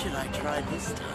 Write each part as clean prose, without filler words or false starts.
should I try this time?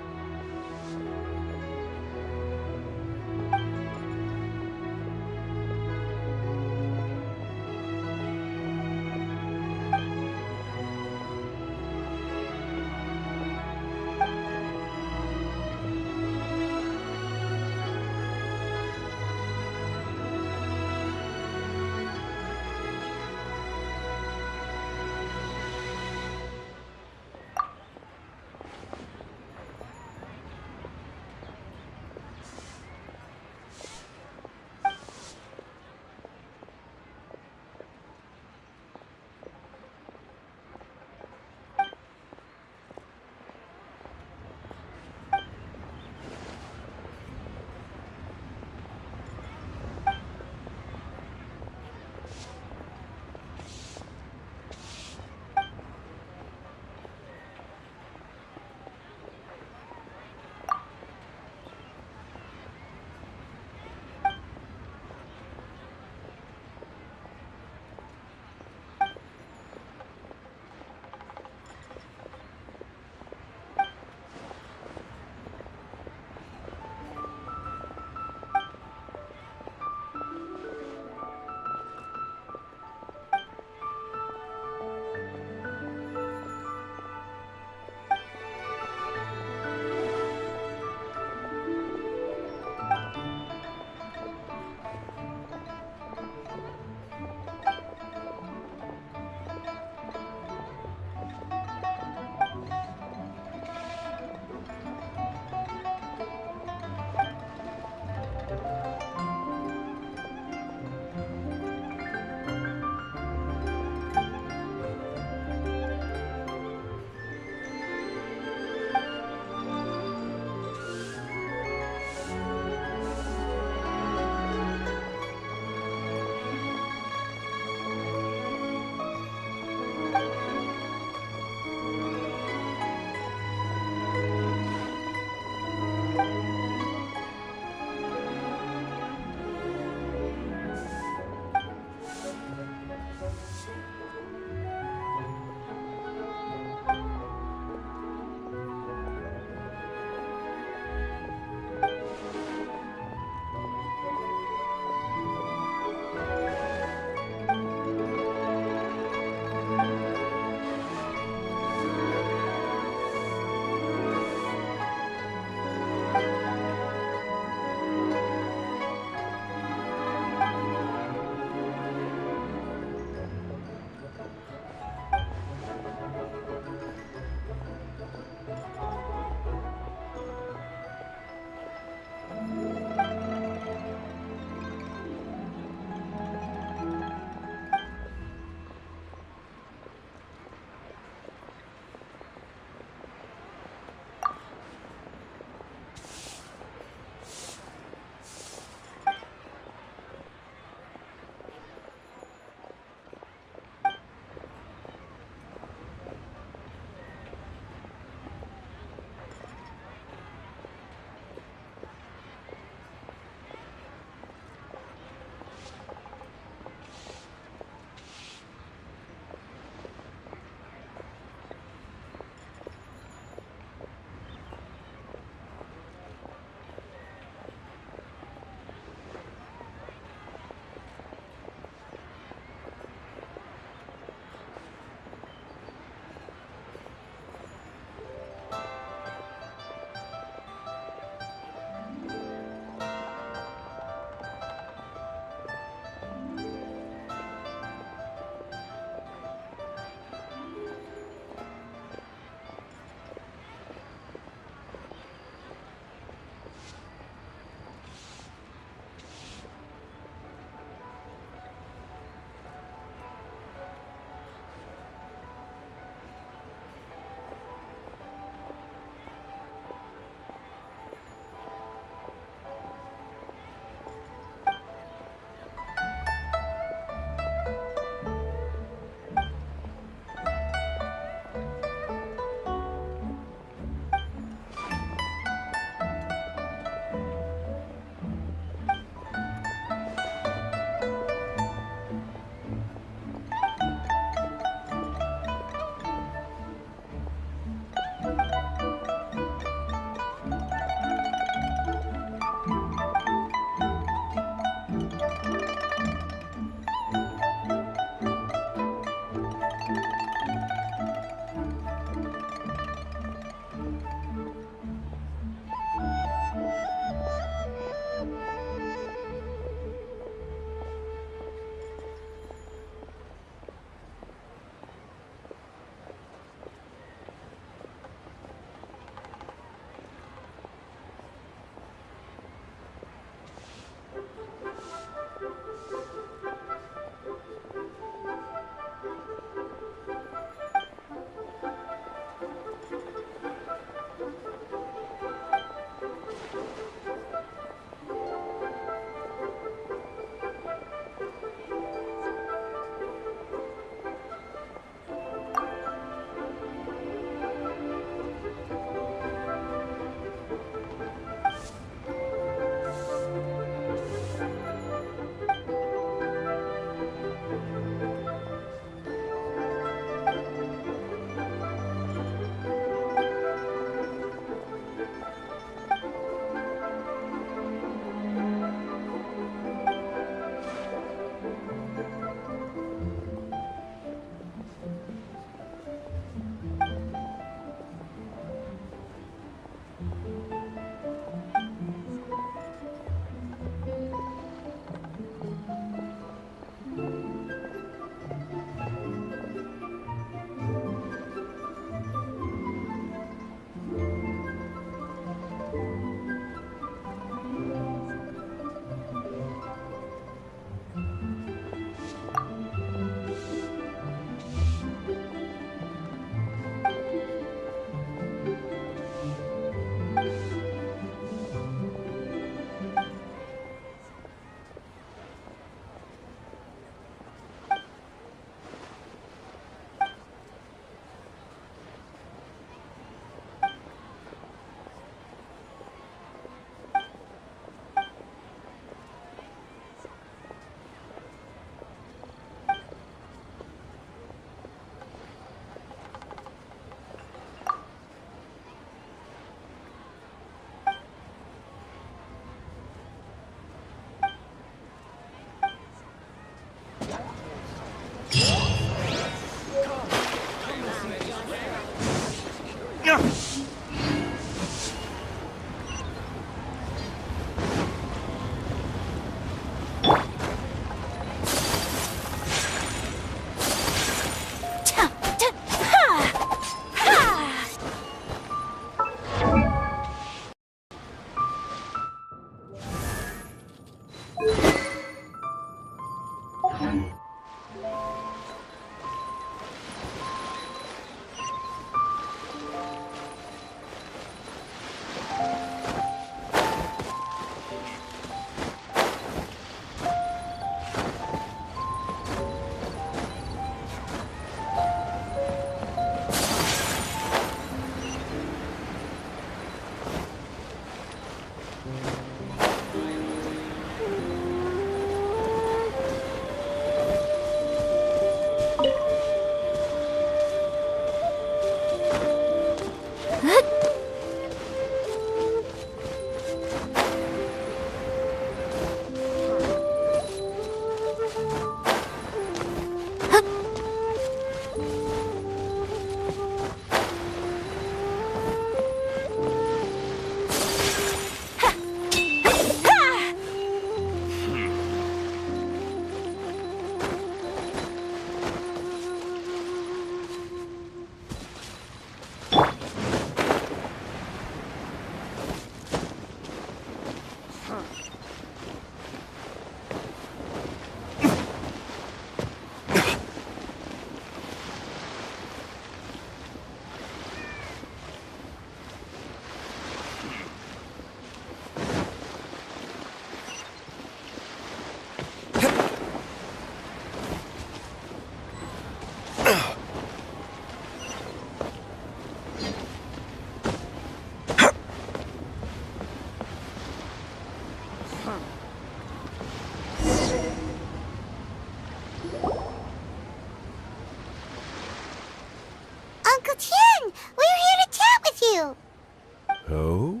Oh?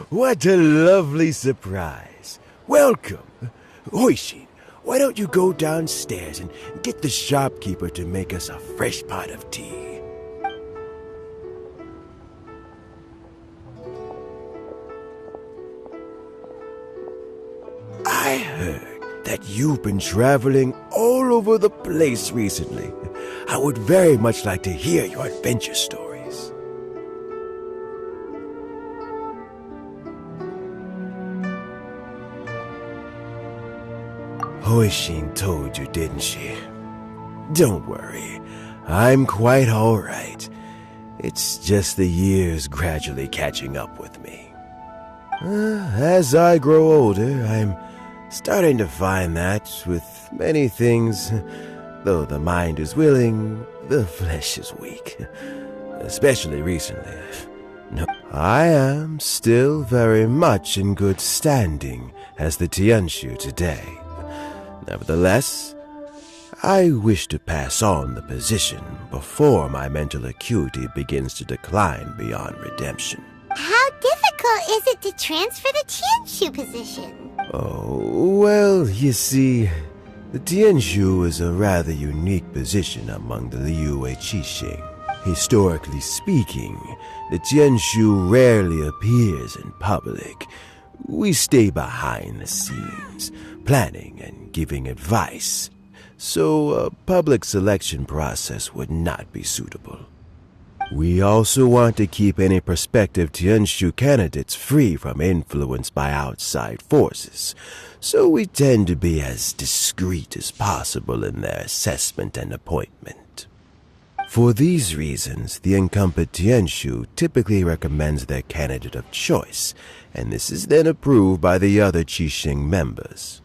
What a lovely surprise. Welcome. Hoishin, why don't you go downstairs and get the shopkeeper to make us a fresh pot of tea? I heard that you've been traveling all over the place recently. I would very much like to hear your adventure stories. Hoishin told you, didn't she? Don't worry, I'm quite all right. It's just the years gradually catching up with me. As I grow older, I'm starting to find that with many things, though the mind is willing, the flesh is weak. Especially recently. No, I am still very much in good standing as the Tianshu today. Nevertheless, I wish to pass on the position before my mental acuity begins to decline beyond redemption. How difficult is it to transfer the Tianshu position? Oh, well, you see, the Tianshu is a rather unique position among the Liyue Qixing. Historically speaking, the Tianshu rarely appears in public. We stay behind the scenes, planning and giving advice, so a public selection process would not be suitable. We also want to keep any prospective Tianshu candidates free from influence by outside forces, so we tend to be as discreet as possible in their assessment and appointment. For these reasons, the incumbent Tianshu typically recommends their candidate of choice, and this is then approved by the other Qixing members.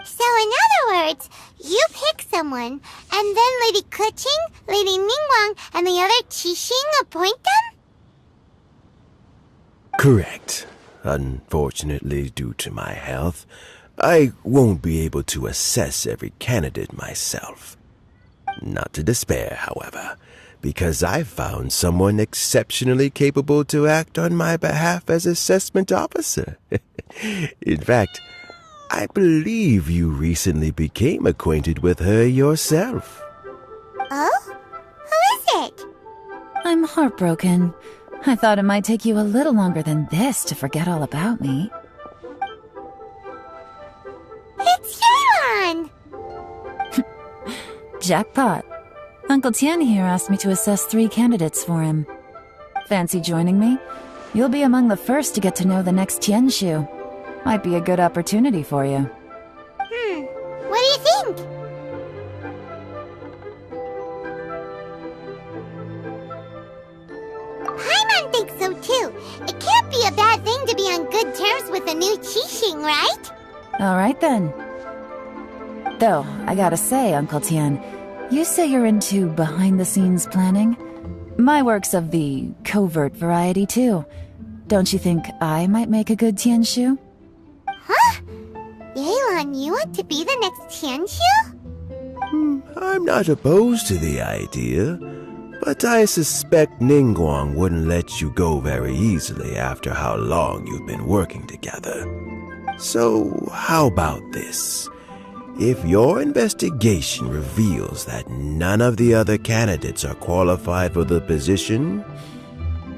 So in other words, you pick someone, and then Lady Keqing, Lady Ningguang, and the other Qixing appoint them? Correct. Unfortunately, due to my health, I won't be able to assess every candidate myself. Not to despair, however, because I found someone exceptionally capable to act on my behalf as assessment officer. In fact, I believe you recently became acquainted with her yourself. Oh? Who is it? I'm heartbroken. I thought it might take you a little longer than this to forget all about me. It's Yelan! Jackpot. Uncle Tian here asked me to assess 3 candidates for him. Fancy joining me? You'll be among the first to get to know the next Tianshu. Might be a good opportunity for you. What do you think? Paimon thinks so too. It can't be a bad thing to be on good terms with a new Qixing, right? Alright then. Though, I gotta say, Uncle Tian, you say you're into behind-the-scenes planning? My work's of the covert variety too. Don't you think I might make a good Tianshu? Huh? Yelan, you want to be the next Tianshu? I'm not opposed to the idea, but I suspect Ningguang wouldn't let you go very easily after how long you've been working together. So, how about this? If your investigation reveals that none of the other candidates are qualified for the position,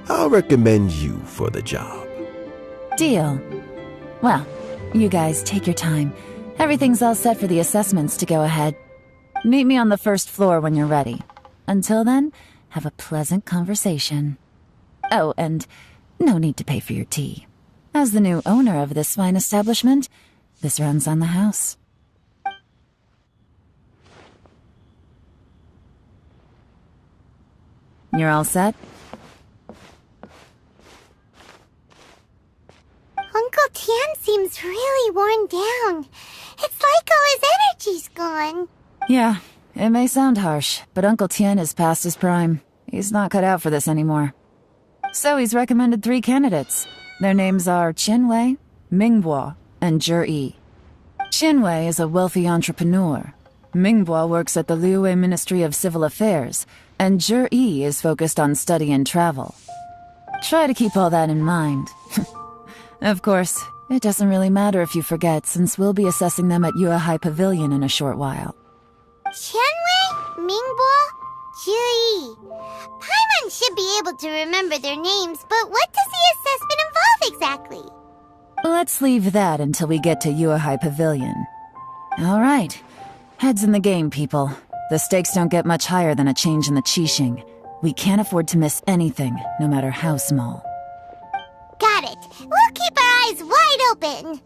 I'll recommend you for the job. Deal. Well, you guys take your time. Everything's all set for the assessments to go ahead. Meet me on the first floor when you're ready. Until then, have a pleasant conversation. Oh, and no need to pay for your tea. As the new owner of this fine establishment, this runs on the house. You're all set? Uncle Tian seems really worn down. It's like all his energy's gone. Yeah, it may sound harsh, but Uncle Tian is past his prime. He's not cut out for this anymore. So he's recommended 3 candidates. Their names are Qinwei, Mingbo, and Zhi. Qinwei is a wealthy entrepreneur. Mingbo works at the Liyue Ministry of Civil Affairs, and Zhi is focused on study and travel. Try to keep all that in mind. Of course, it doesn't really matter if you forget, since we'll be assessing them at Yuehai Pavilion in a short while. Qianwei, Mingbo, Juyi. Paimon should be able to remember their names, but what does the assessment involve exactly? Let's leave that until we get to Yuehai Pavilion. All right. Heads in the game, people. The stakes don't get much higher than a change in the Qixing. We can't afford to miss anything, no matter how small. Got it. We'll keep our eyes wide open.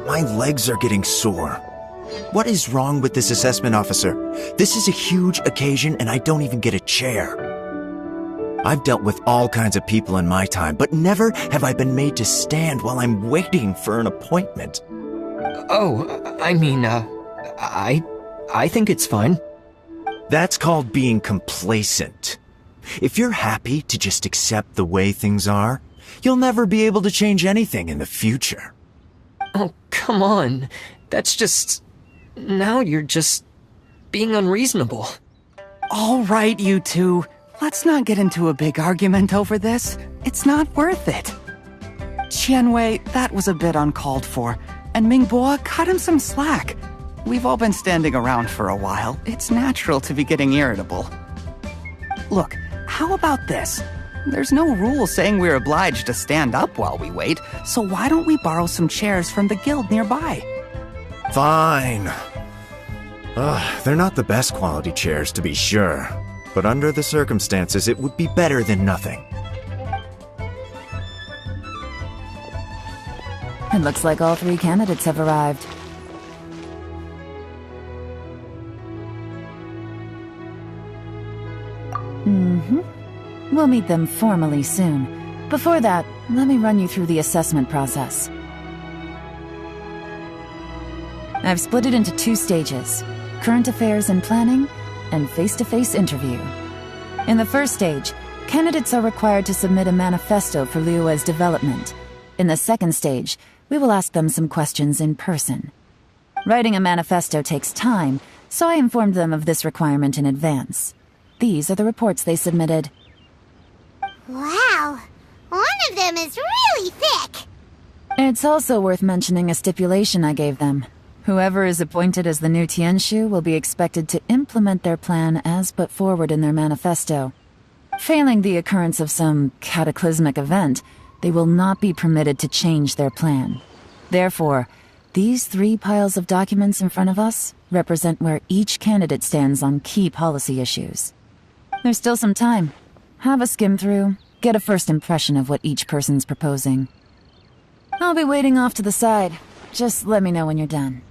My legs are getting sore. What is wrong with this assessment officer? This is a huge occasion and I don't even get a chair. I've dealt with all kinds of people in my time, but never have I been made to stand while I'm waiting for an appointment. Oh, I think it's fine. That's called being complacent. If you're happy to just accept the way things are, you'll never be able to change anything in the future. Oh, come on. That's just... Now you're just being unreasonable. All right, you two. Let's not get into a big argument over this. It's not worth it. Qianwei, that was a bit uncalled for. And Mingbo, cut him some slack. We've all been standing around for a while. It's natural to be getting irritable. Look, how about this? There's no rule saying we're obliged to stand up while we wait, so why don't we borrow some chairs from the guild nearby? Fine. They're not the best quality chairs, to be sure. But under the circumstances, it would be better than nothing. It looks like all three candidates have arrived. We'll meet them formally soon. Before that, let me run you through the assessment process. I've split it into 2 stages: current affairs and planning, and face-to-face interview. In the first stage, candidates are required to submit a manifesto for Liyue's development. In the second stage, we will ask them some questions in person. Writing a manifesto takes time, so I informed them of this requirement in advance. These are the reports they submitted. Wow, one of them is really thick. It's also worth mentioning a stipulation I gave them. Whoever is appointed as the new Tianshu will be expected to implement their plan as put forward in their manifesto. Failing the occurrence of some cataclysmic event, they will not be permitted to change their plan. Therefore, these 3 piles of documents in front of us represent where each candidate stands on key policy issues. There's still some time. Have a skim through, get a first impression of what each person's proposing. I'll be waiting off to the side. Just let me know when you're done.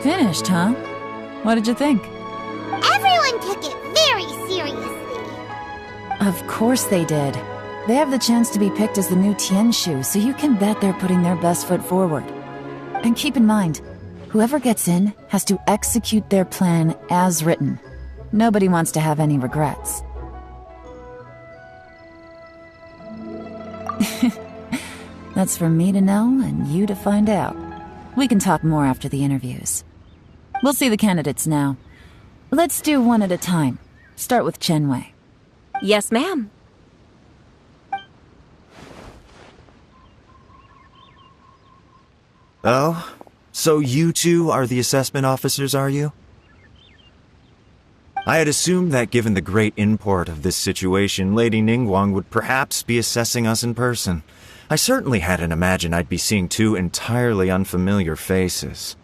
Finished, huh? What did you think? Everyone took it very seriously. Of course they did. They have the chance to be picked as the new Tianshu, so you can bet they're putting their best foot forward. And keep in mind, whoever gets in has to execute their plan as written. Nobody wants to have any regrets. That's for me to know and you to find out. We can talk more after the interviews. We'll see the candidates now. Let's do one at a time. Start with Chenwei. Yes, ma'am. Oh? So you two are the assessment officers, are you? I had assumed that given the great import of this situation, Lady Ningguang would perhaps be assessing us in person. I certainly hadn't imagined I'd be seeing two entirely unfamiliar faces.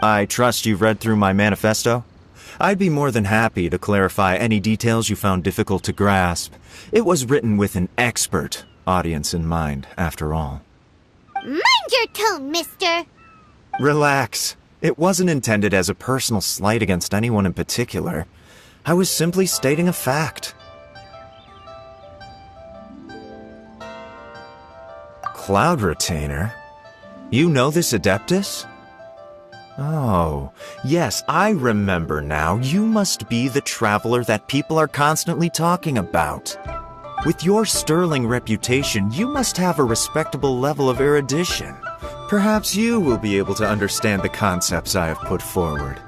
I trust you've read through my manifesto? I'd be more than happy to clarify any details you found difficult to grasp. It was written with an expert audience in mind, after all. Mind your tone, mister. Relax. It wasn't intended as a personal slight against anyone in particular. I was simply stating a fact. Cloud Retainer? You know this Adeptus? Oh, yes, I remember now. You must be the traveler that people are constantly talking about. With your sterling reputation, you must have a respectable level of erudition. Perhaps you will be able to understand the concepts I have put forward.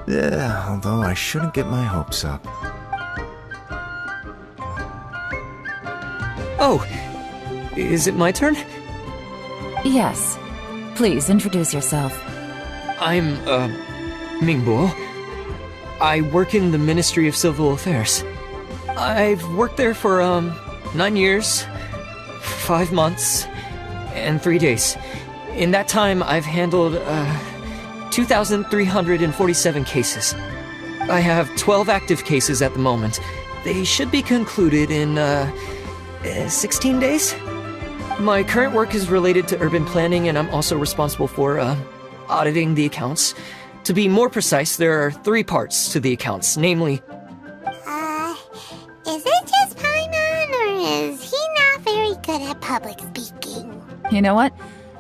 Although I shouldn't get my hopes up. Oh, is it my turn? Yes. Please introduce yourself. I'm, Mingbo. I work in the Ministry of Civil Affairs. I've worked there for, 9 years, 5 months, and 3 days. In that time, I've handled, 2,347 cases. I have 12 active cases at the moment. They should be concluded in, 16 days? My current work is related to urban planning, and I'm also responsible for, auditing the accounts. To be more precise, there are 3 parts to the accounts, namely... Is it just Paimon, or is he not very good at public speaking? You know what?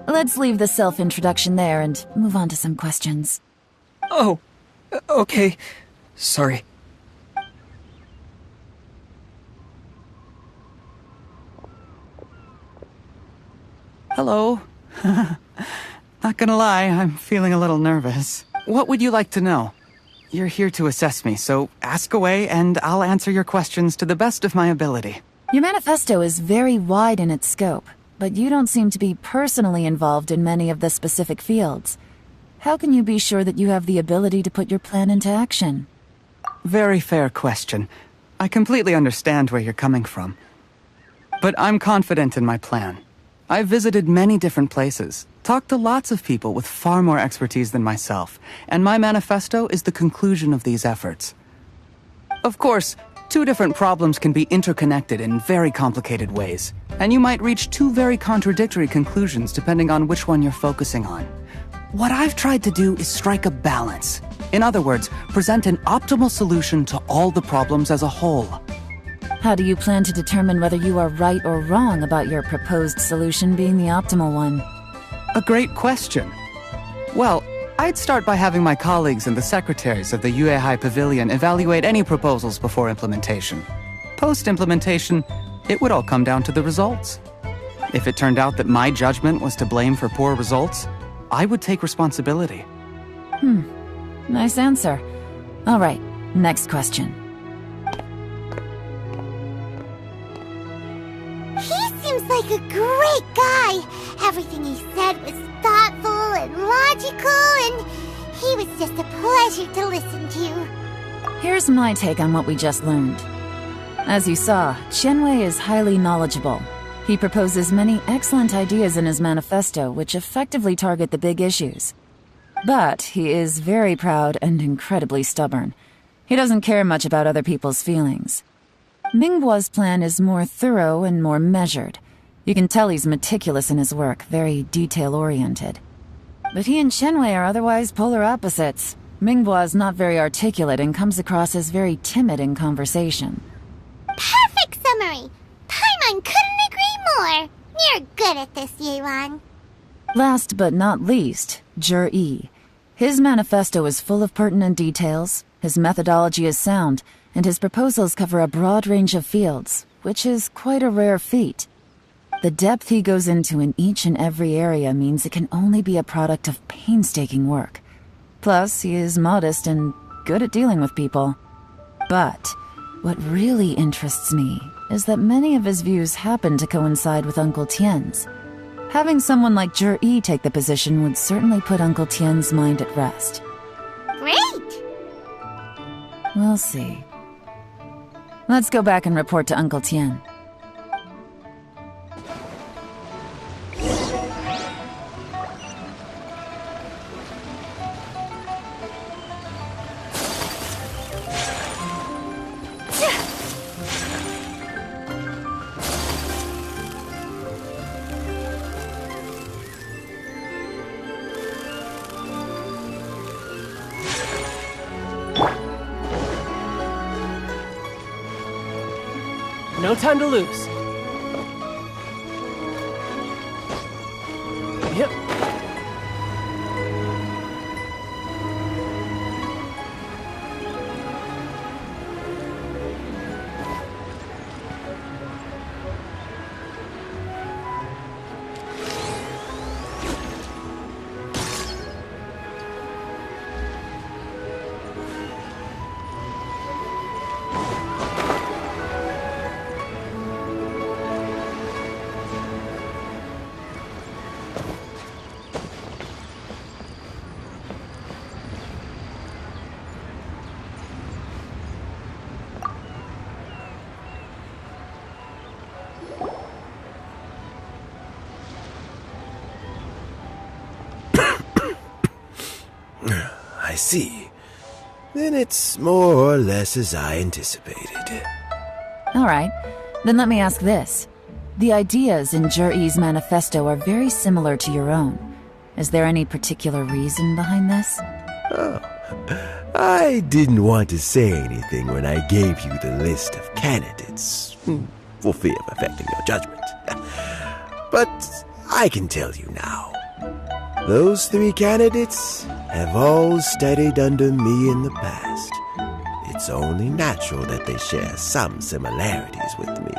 Let's leave the self-introduction there and move on to some questions. Oh, okay. Sorry. Hello. Not gonna lie, I'm feeling a little nervous. What would you like to know? You're here to assess me, so ask away and I'll answer your questions to the best of my ability. Your manifesto is very wide in its scope, but you don't seem to be personally involved in many of the specific fields. How can you be sure that you have the ability to put your plan into action? Very fair question. I completely understand where you're coming from. But I'm confident in my plan. I've visited many different places, talked to lots of people with far more expertise than myself, and my manifesto is the conclusion of these efforts. Of course, 2 different problems can be interconnected in very complicated ways, and you might reach 2 very contradictory conclusions depending on which one you're focusing on. What I've tried to do is strike a balance. In other words, present an optimal solution to all the problems as a whole. How do you plan to determine whether you are right or wrong about your proposed solution being the optimal one? A great question. Well, I'd start by having my colleagues and the secretaries of the Yuehai Pavilion evaluate any proposals before implementation. Post-implementation, it would all come down to the results. If it turned out that my judgment was to blame for poor results, I would take responsibility. Nice answer. All right, next question. He seems like a great guy. Everything he said was thoughtful and logical, and he was just a pleasure to listen to. Here's my take on what we just learned. As you saw, Chenwei is highly knowledgeable. He proposes many excellent ideas in his manifesto which effectively target the big issues. But he is very proud and incredibly stubborn. He doesn't care much about other people's feelings. Mingbo's plan is more thorough and more measured. You can tell he's meticulous in his work, very detail-oriented. but he and Qianwei are otherwise polar opposites. Mingbo is not very articulate and comes across as very timid in conversation. Perfect summary! Paimon couldn't agree more! You're good at this, Yuan. Last but not least, Zhi. His manifesto is full of pertinent details, his methodology is sound, and his proposals cover a broad range of fields, which is quite a rare feat. The depth he goes into in each and every area means it can only be a product of painstaking work. Plus, he is modest and good at dealing with people. But what really interests me is that many of his views happen to coincide with Uncle Tien's. Having someone like Zhi take the position would certainly put Uncle Tien's mind at rest. Great! We'll see. Let's go back and report to Uncle Tien. No time to lose. Yep. I see. Then it's more or less as I anticipated. All right, then let me ask this. The ideas in Zhi's manifesto are very similar to your own. Is there any particular reason behind this? Oh, I didn't want to say anything when I gave you the list of candidates, for fear of affecting your judgment. But I can tell you now. Those 3 candidates have all studied under me in the past. It's only natural that they share some similarities with me.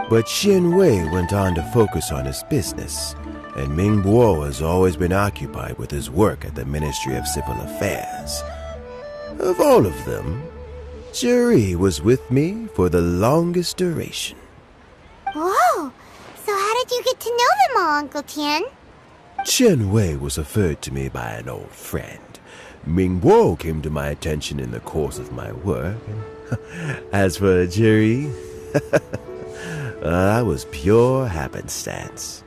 But Qianwei went on to focus on his business, and Mingbo has always been occupied with his work at the Ministry of Civil Affairs. Of all of them, Zhi was with me for the longest duration. Whoa! So how did you get to know them all, Uncle Tien? Qianwei was referred to me by an old friend. Mingbo came to my attention in the course of my work. As for Zhi, that was pure happenstance.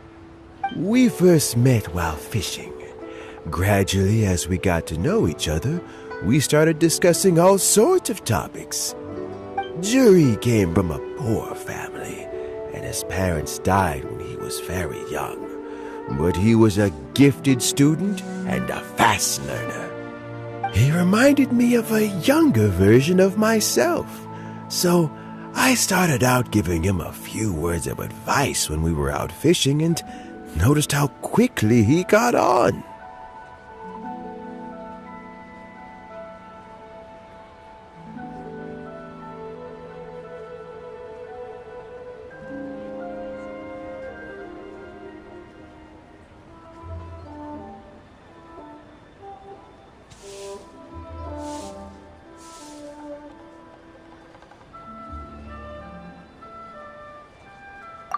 We first met while fishing. Gradually, as we got to know each other, we started discussing all sorts of topics. Zhi came from a poor family, and his parents died when he was very young. But he was a gifted student and a fast learner. He reminded me of a younger version of myself, so I started out giving him a few words of advice when we were out fishing and noticed how quickly he got on.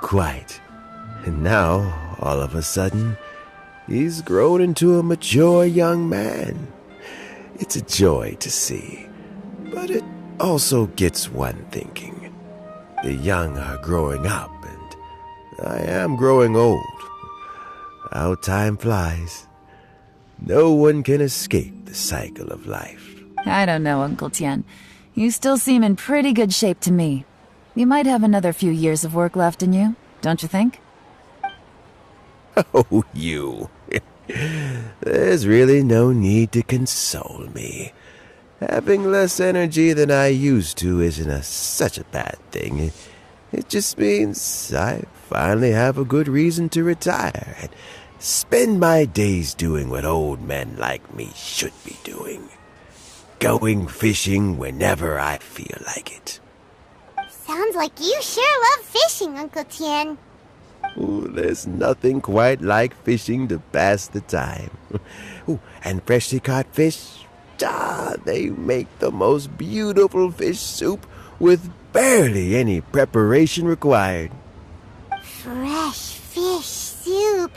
Quite. And now, all of a sudden, he's grown into a mature young man. It's a joy to see, but it also gets one thinking. The young are growing up, and I am growing old. How time flies. No one can escape the cycle of life. I don't know, Uncle Tien. You still seem in pretty good shape to me. You might have another few years of work left in you, don't you think? Oh, you. There's really no need to console me. Having less energy than I used to isn't such a bad thing. It just means I finally have a good reason to retire and spend my days doing what old men like me should be doing. Going fishing whenever I feel like it. Sounds like you sure love fishing, Uncle Tien. Ooh, there's nothing quite like fishing to pass the time. Ooh, and freshly caught fish, they make the most beautiful fish soup with barely any preparation required. Fresh fish soup.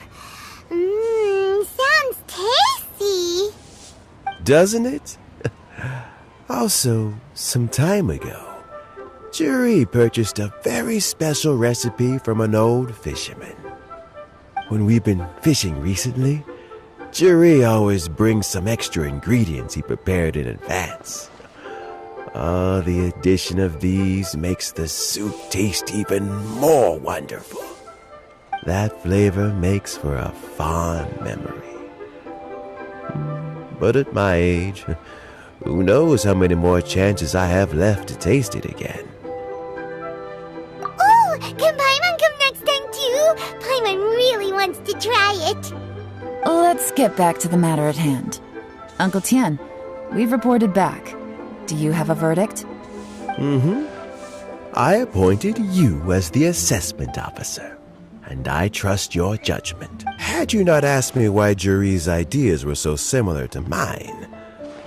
Sounds tasty. Doesn't it? Also, some time ago, Juri purchased a very special recipe from an old fisherman. When we've been fishing recently, Juri always brings some extra ingredients he prepared in advance. The addition of these makes the soup taste even more wonderful. That flavor makes for a fond memory. But at my age, who knows how many more chances I have left to taste it again. Oh, can Paimon come next time too? Paimon really wants to try it. Let's get back to the matter at hand. Uncle Tien, we've reported back. Do you have a verdict? I appointed you as the assessment officer, and I trust your judgment. Had you not asked me why Juri's ideas were so similar to mine,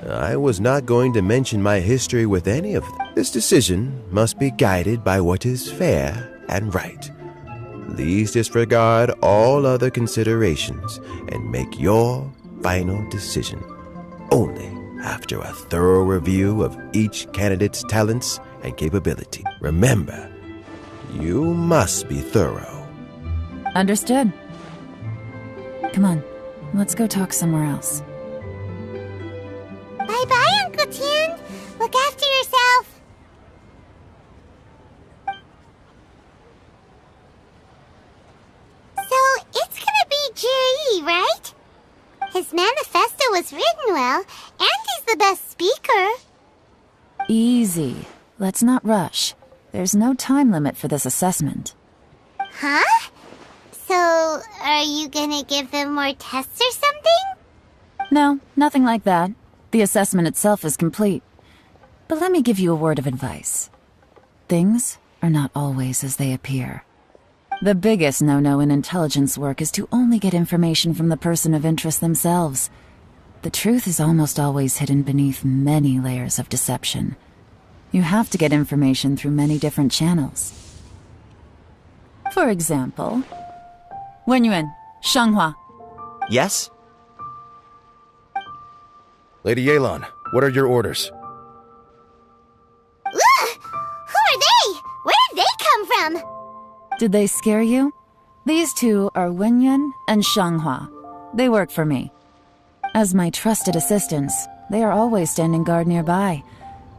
I was not going to mention my history with any of them. This decision must be guided by what is fair and right. Please disregard all other considerations and make your final decision only after a thorough review of each candidate's talents and capability. Remember, you must be thorough. Understood. Come on, let's go talk somewhere else. Bye-bye, Uncle Tien. Look after yourself. So, it's gonna be Jiri, right? His manifesto was written well, and he's the best speaker. Easy. Let's not rush. There's no time limit for this assessment. Huh? So, are you gonna give them more tests or something? No, nothing like that. The assessment itself is complete. But let me give you a word of advice. Things are not always as they appear. The biggest no-no in intelligence work is to only get information from the person of interest themselves. The truth is almost always hidden beneath many layers of deception. You have to get information through many different channels. For example, Wenyuan, Shanghua. Yes? Lady Yelan, what are your orders? Ugh! Who are they? Where did they come from? Did they scare you? These two are Wenyuan and Shanghua. They work for me. As my trusted assistants, they are always standing guard nearby.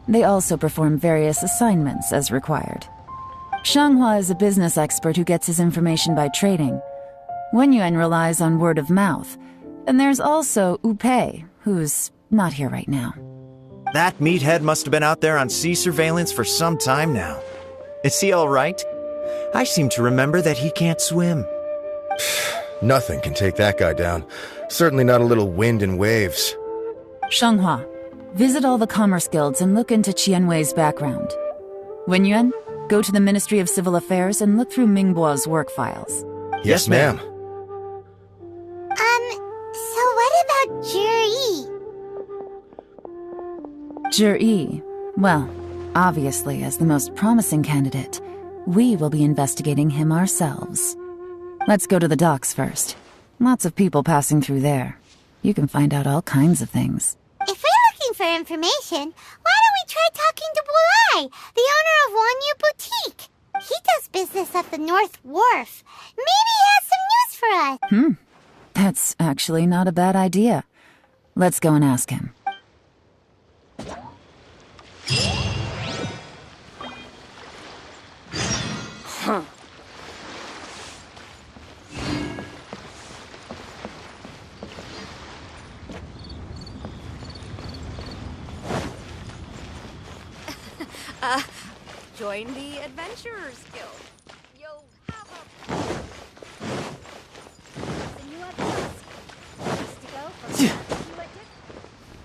They also perform various assignments as required. Shanghua is a business expert who gets his information by trading. Wenyuan relies on word of mouth. And there's also Upei, who's not here right now. That meathead must have been out there on sea surveillance for some time now. Is he all right? I seem to remember that he can't swim. Nothing can take that guy down. Certainly not a little wind and waves. Shanghua, visit all the commerce guilds and look into Qianwei's background. Wenyuan, go to the Ministry of Civil Affairs and look through Mingbo's work files. Yes, ma'am. So what about Juri? Juri, well, obviously as the most promising candidate, we will be investigating him ourselves. Let's go to the docks first. Lots of people passing through there. You can find out all kinds of things. If we're looking for information, why don't we try talking to Bulai, the owner of Wanyu Boutique? He does business at the North Wharf. Maybe he has some news for us. That's actually not a bad idea. Let's go and ask him. join the Adventurers Guild. You'll have a...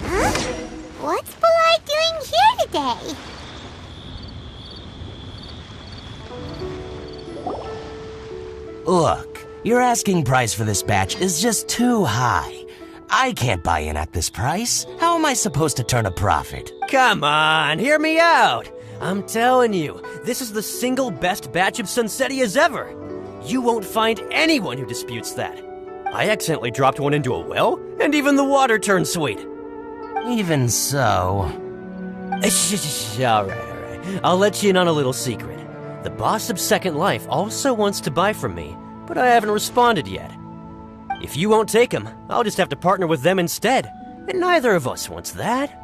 Huh? What's Bulai doing here today? Look, your asking price for this batch is just too high. I can't buy in at this price. How am I supposed to turn a profit? Come on, hear me out. I'm telling you, this is the single best batch of Sunsetias ever. You won't find anyone who disputes that. I accidentally dropped one into a well, and even the water turned sweet. Even so... All right. I'll let you in on a little secret. The boss of Second Life also wants to buy from me, but I haven't responded yet. If you won't take him, I'll just have to partner with them instead, and neither of us wants that.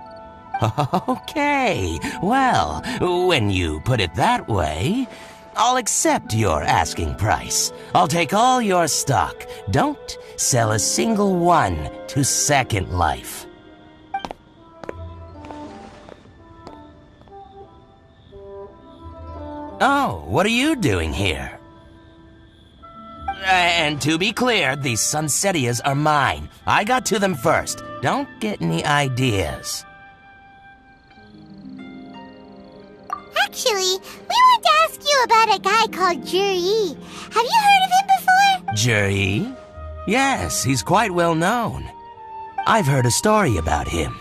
Okay, well, when you put it that way, I'll accept your asking price. I'll take all your stock. Don't sell a single one to Second Life. Oh, what are you doing here? And to be clear, these Sunsetias are mine. I got to them first. Don't get any ideas. Actually, we want to ask you about a guy called Juri. Have you heard of him before? Juri? Yes, he's quite well known. I've heard a story about him.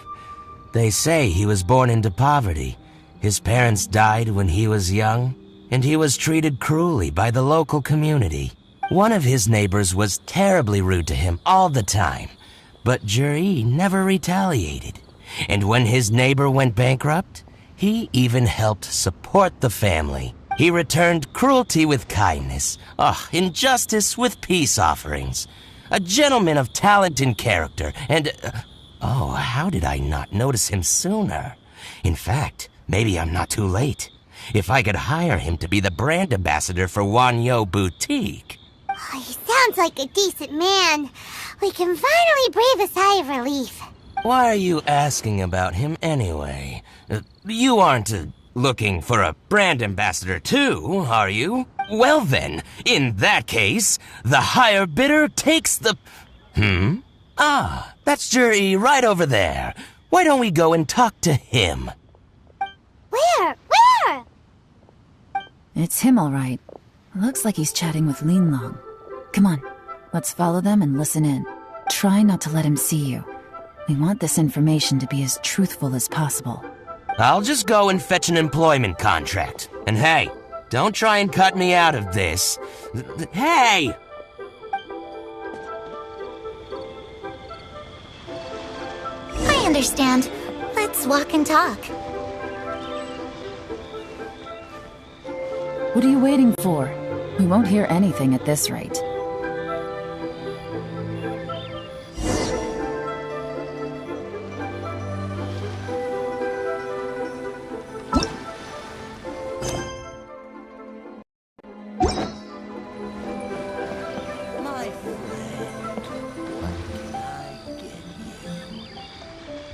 They say he was born into poverty. His parents died when he was young, and he was treated cruelly by the local community. One of his neighbors was terribly rude to him all the time, but Juri never retaliated. And when his neighbor went bankrupt, he even helped support the family. He returned cruelty with kindness, injustice with peace offerings. A gentleman of talent and character, and... how did I not notice him sooner? In fact, maybe I'm not too late. If I could hire him to be the brand ambassador for Wanyo Boutique... Oh, he sounds like a decent man. We can finally breathe a sigh of relief. Why are you asking about him anyway? You aren't looking for a brand ambassador too, are you? Well then, in that case, the higher bidder takes the... that's Juri right over there. Why don't we go and talk to him? Where? It's him, all right. Looks like he's chatting with Linlong. Come on, let's follow them and listen in. Try not to let him see you. We want this information to be as truthful as possible. I'll just go and fetch an employment contract. And hey, don't try and cut me out of this. Hey! I understand. Let's walk and talk. What are you waiting for? We won't hear anything at this rate.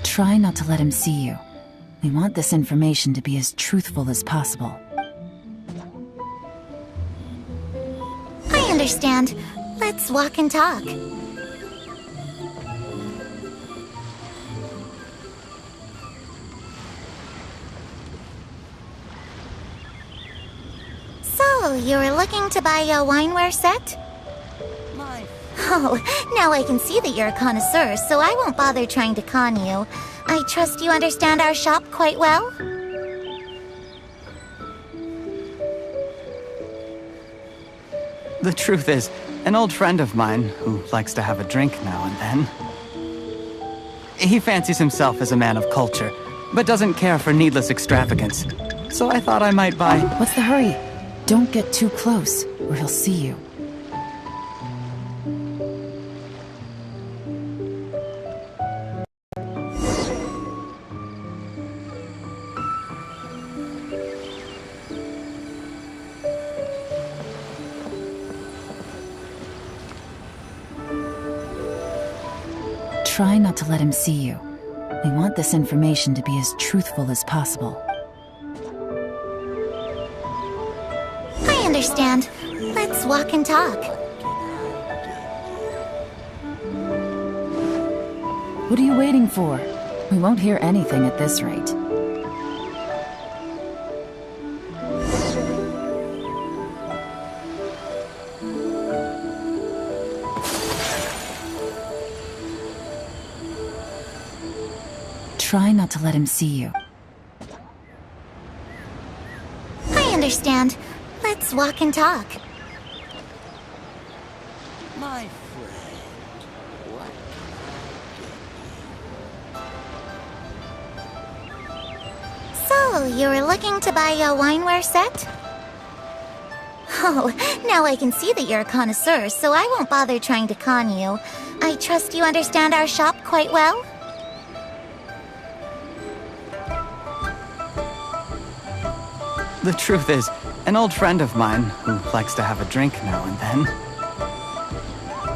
Try not to let him see you. We want this information to be as truthful as possible. I understand. Let's walk and talk. So, you were looking to buy a wineware set? Oh, now I can see that you're a connoisseur, so I won't bother trying to con you. I trust you understand our shop quite well? The truth is, an old friend of mine, who likes to have a drink now and then, he fancies himself as a man of culture, but doesn't care for needless extravagance. So I thought I might buy... What's the hurry? Don't get too close, or he'll see you. Try not to let him see you. We want this information to be as truthful as possible. understand. Let's walk and talk. What are you waiting for? We won't hear anything at this rate. Try not to let him see you. I understand. Let's walk and talk. My friend, what? So, you were looking to buy a wineware set? Oh, now I can see that you're a connoisseur, so I won't bother trying to con you. I trust you understand our shop quite well? The truth is, an old friend of mine, who likes to have a drink now and then,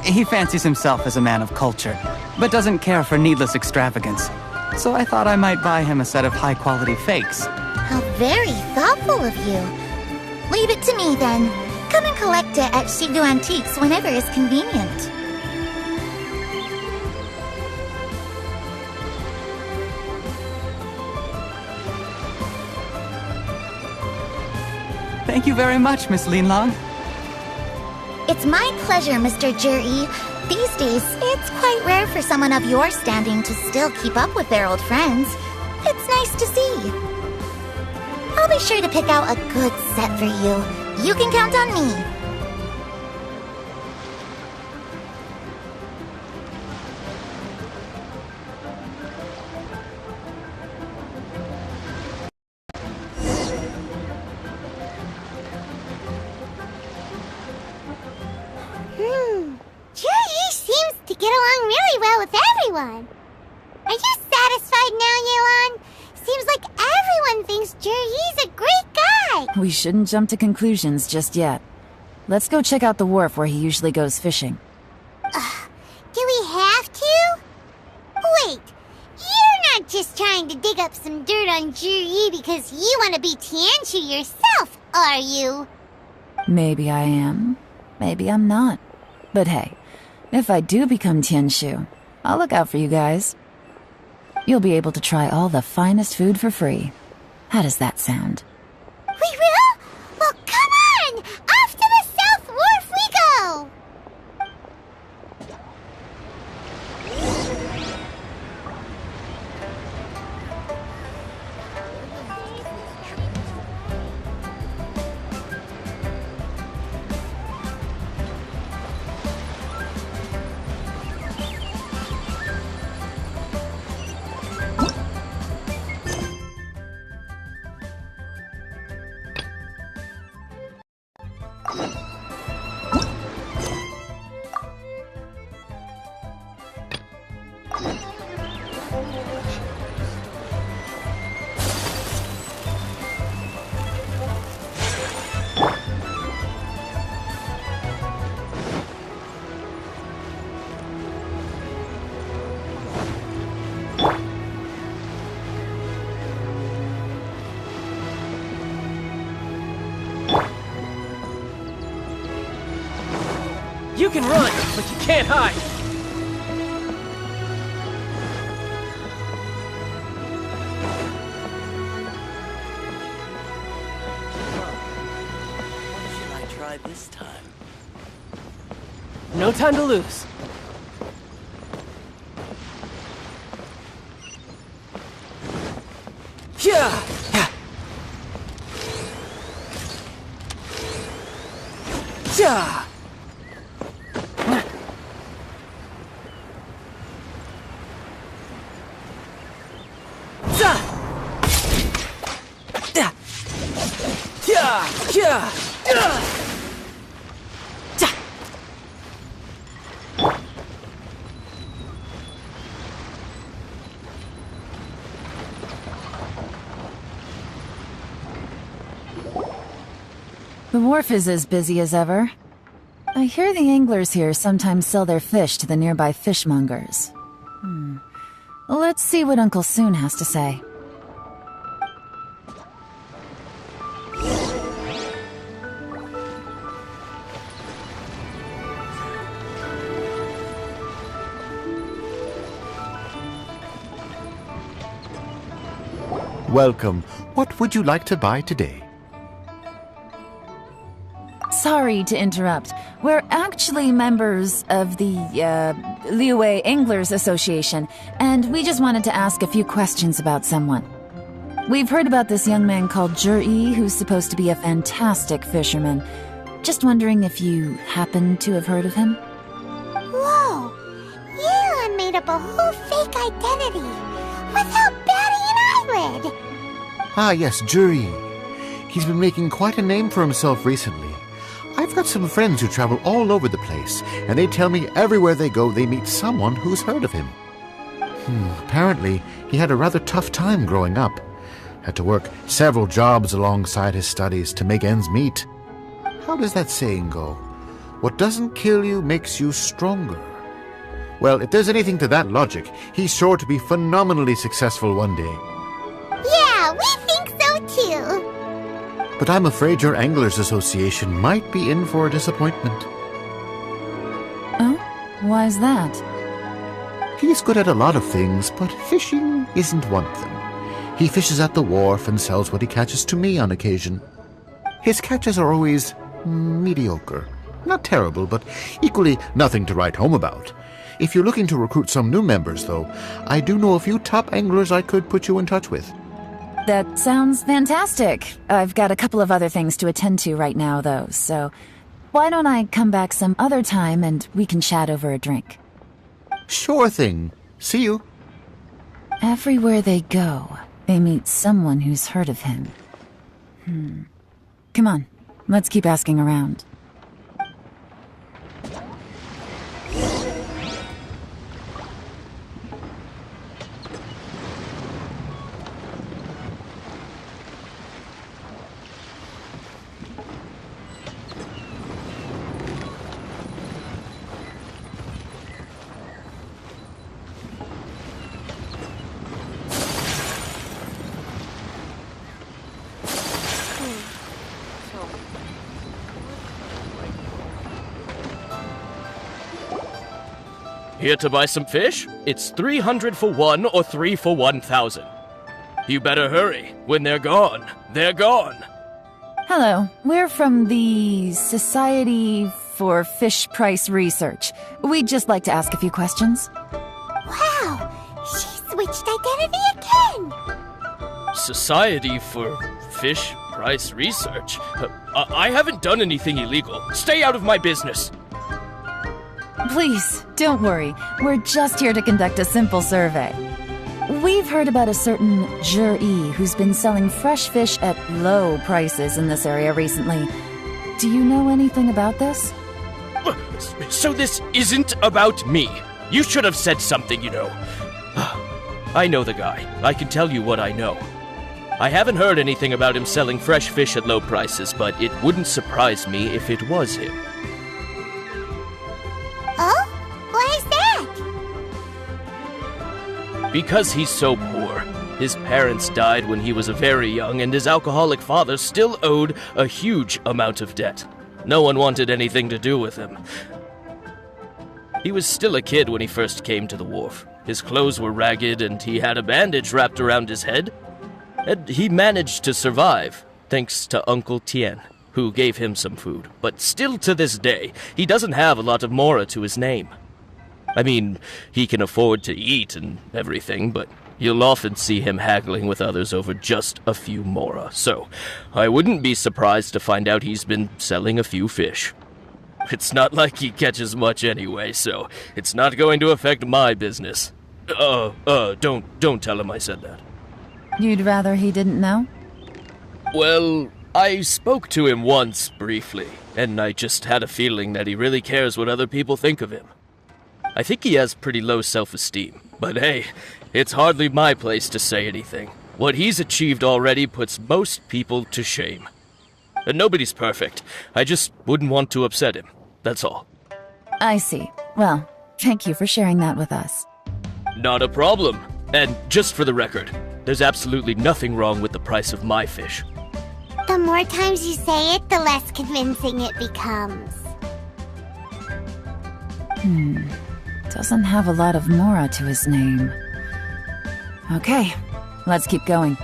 he fancies himself as a man of culture, but doesn't care for needless extravagance. So I thought I might buy him a set of high-quality fakes. How very thoughtful of you. Leave it to me, then. Come and collect it at Shigu Antiques whenever is convenient. Thank you very much, Miss Linlong. It's my pleasure, Mr. Juri. These days, it's quite rare for someone of your standing to still keep up with their old friends. It's nice to see. I'll be sure to pick out a good set for you. You can count on me. Juri seems to get along really well with everyone. Are you satisfied now, Yelan? Seems like everyone thinks Juri's a great guy. We shouldn't jump to conclusions just yet. Let's go check out the wharf where he usually goes fishing. Do we have to? Wait, you're not just trying to dig up some dirt on Juri because you want to be Tianshu yourself, are you? Maybe I am. Maybe I'm not. But hey, if I do become Tianshu, I'll look out for you guys. You'll be able to try all the finest food for free. How does that sound? We will? Well, come on! Off to the South Wharf we go! You can run, but you can't hide. What should I try this time? No time to lose. Yeah. Yeah. The wharf is as busy as ever. I hear the anglers here sometimes sell their fish to the nearby fishmongers. Let's see what Uncle Soon has to say. Welcome. What would you like to buy today? Sorry to interrupt. We're actually members of the, Liyue Anglers Association, and we just wanted to ask a few questions about someone. We've heard about this young man called Zhi, who's supposed to be a fantastic fisherman. Just wondering if you happen to have heard of him? Whoa! Yeon made up a whole fake identity without batting an eyelid! Ah, yes, Zhi. He's been making quite a name for himself recently. I've got some friends who travel all over the place, and they tell me everywhere they go they meet someone who's heard of him. Apparently, he had a rather tough time growing up. Had to work several jobs alongside his studies to make ends meet. How does that saying go? What doesn't kill you makes you stronger. Well, if there's anything to that logic, he's sure to be phenomenally successful one day. Yeah, we think so too! But I'm afraid your Anglers Association might be in for a disappointment. Oh? Why's that? He's good at a lot of things, but fishing isn't one of them. He fishes at the wharf and sells what he catches to me on occasion. His catches are always mediocre. Not terrible, but equally nothing to write home about. If you're looking to recruit some new members, though, I do know a few top anglers I could put you in touch with. That sounds fantastic. I've got a couple of other things to attend to right now, though, so why don't I come back some other time and we can chat over a drink? Sure thing. See you. Everywhere they go, they meet someone who's heard of him. Come on, let's keep asking around. Here to buy some fish? It's 300 for one or 3 for 1,000. You better hurry. When they're gone, they're gone. Hello, we're from the Society for Fish Price Research. We'd just like to ask a few questions. Wow! She switched identity again! Society for Fish Price Research? I haven't done anything illegal. Stay out of my business. Please, don't worry. We're just here to conduct a simple survey. We've heard about a certain Zhi who's been selling fresh fish at low prices in this area recently. Do you know anything about this? So this isn't about me. You should have said something, you know. I know the guy. I can tell you what I know. I haven't heard anything about him selling fresh fish at low prices, but it wouldn't surprise me if it was him. Oh? Why is that? Because he's so poor. His parents died when he was very young, and his alcoholic father still owed a huge amount of debt. No one wanted anything to do with him. He was still a kid when he first came to the wharf. His clothes were ragged, and he had a bandage wrapped around his head. And he managed to survive, thanks to Uncle Tien, who gave him some food. But still to this day, he doesn't have a lot of mora to his name. I mean, he can afford to eat and everything, but you'll often see him haggling with others over just a few mora. So, I wouldn't be surprised to find out he's been selling a few fish. It's not like he catches much anyway, so it's not going to affect my business. Don't tell him I said that. You'd rather he didn't know? Well, I spoke to him once, briefly, and I just had a feeling that he really cares what other people think of him. I think he has pretty low self-esteem, but hey, it's hardly my place to say anything. What he's achieved already puts most people to shame. And nobody's perfect. I just wouldn't want to upset him, that's all. I see. Well, thank you for sharing that with us. Not a problem. And just for the record, there's absolutely nothing wrong with the price of my fish. The more times you say it, the less convincing it becomes. Doesn't have a lot of mora to his name. Okay, let's keep going.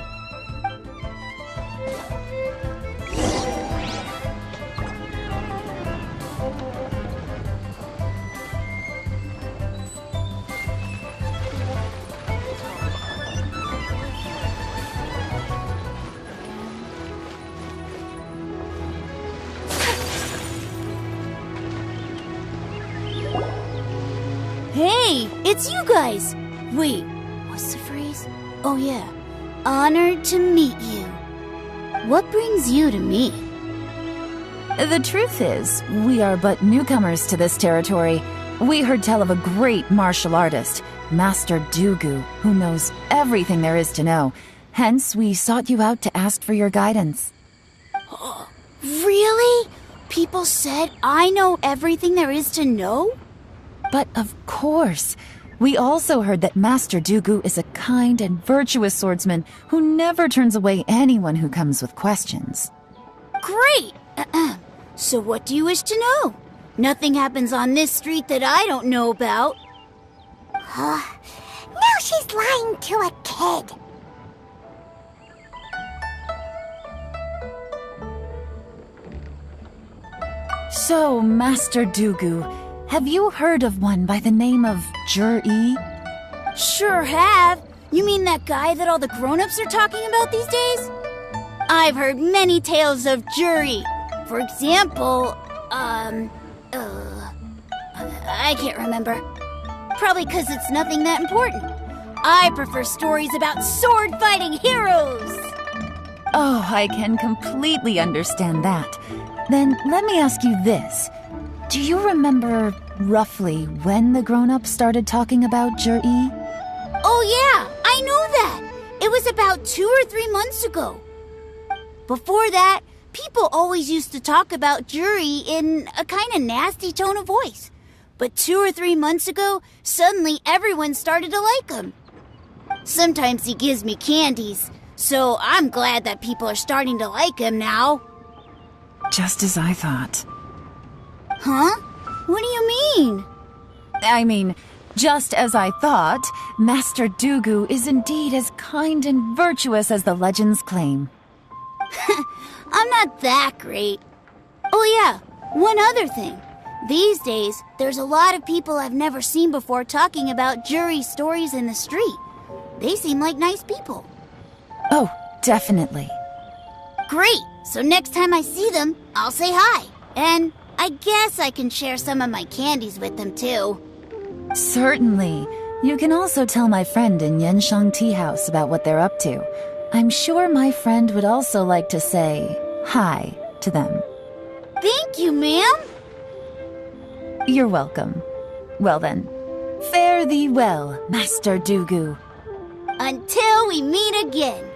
Hey, it's you guys! Wait, what's the phrase? Oh yeah, honored to meet you. What brings you to me? The truth is, we are but newcomers to this territory. We heard tell of a great martial artist, Master Dugu, who knows everything there is to know. Hence, we sought you out to ask for your guidance. Really? People said I know everything there is to know? But of course, we also heard that Master Dugu is a kind and virtuous swordsman who never turns away anyone who comes with questions. Great! So what do you wish to know? Nothing happens on this street that I don't know about. Now she's lying to a kid. So, Master Dugu, have you heard of one by the name of Jur-E? Sure have. You mean that guy that all the grown-ups are talking about these days? I've heard many tales of Juri. For example, I can't remember. Probably because it's nothing that important. I prefer stories about sword-fighting heroes. Oh, I can completely understand that. Then let me ask you this. Do you remember roughly when the grown-ups started talking about Jur-E? Oh yeah, I know that. It was about 2 or 3 months ago. Before that, people always used to talk about Juri in a kind of nasty tone of voice. But 2 or 3 months ago, suddenly everyone started to like him. Sometimes he gives me candies, so I'm glad that people are starting to like him now. Just as I thought. Huh? What do you mean? I mean, just as I thought, Master Dugu is indeed as kind and virtuous as the legends claim. I'm not that great. Oh yeah, one other thing. These days, there's a lot of people I've never seen before talking about Juri stories in the street. They seem like nice people. Oh, definitely. Great! So next time I see them, I'll say hi. And I guess I can share some of my candies with them too. Certainly. You can also tell my friend in Yenshang Tea House about what they're up to. I'm sure my friend would also like to say hi to them. Thank you, ma'am. You're welcome. Well then, fare thee well, Master Dugu. Until we meet again.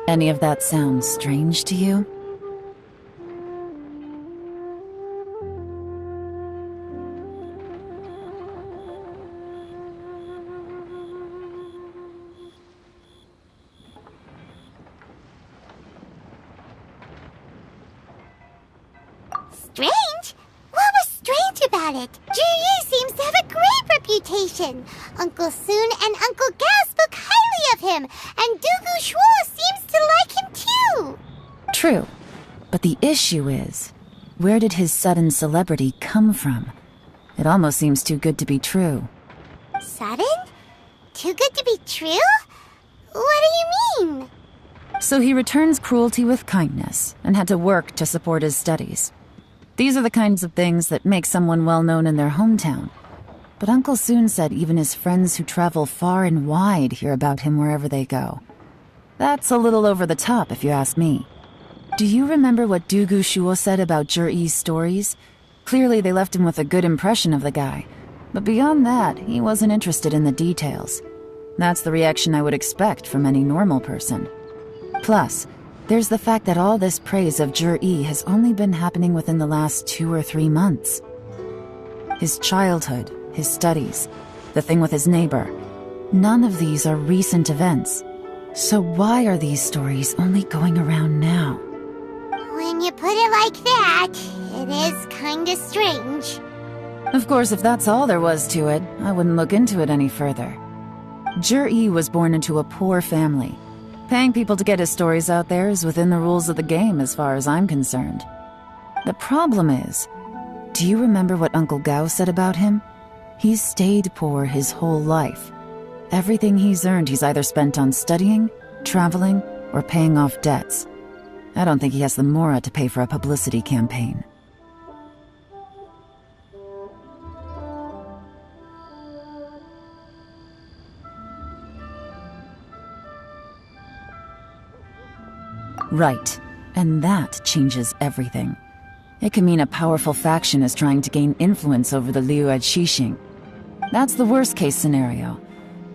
Any of that sound strange to you? Strange? What was strange about it? Juri seems to have a great reputation. Uncle Soon and Uncle Gao spoke highly of him, and Dugu Shuo seems to like him too. True. But the issue is, where did his sudden celebrity come from? It almost seems too good to be true. Sudden? Too good to be true? What do you mean? So he returns cruelty with kindness and had to work to support his studies. These are the kinds of things that make someone well known in their hometown. But Uncle Soon said even his friends who travel far and wide hear about him wherever they go. That's a little over the top, if you ask me. Do you remember what Dugu Shuo said about Jur-E's stories? Clearly they left him with a good impression of the guy. But beyond that, he wasn't interested in the details. That's the reaction I would expect from any normal person. Plus, there's the fact that all this praise of Jur-E has only been happening within the last 2 or 3 months. His childhood, his studies, the thing with his neighbor, none of these are recent events. So why are these stories only going around now? When you put it like that, it is kinda strange. Of course, if that's all there was to it, I wouldn't look into it any further. Jur-E was born into a poor family. Paying people to get his stories out there is within the rules of the game as far as I'm concerned. The problem is, do you remember what Uncle Gao said about him? He's stayed poor his whole life. Everything he's earned he's either spent on studying, traveling, or paying off debts. I don't think he has the mora to pay for a publicity campaign. Right. And that changes everything. It can mean a powerful faction is trying to gain influence over the Liu Xixing. That's the worst-case scenario.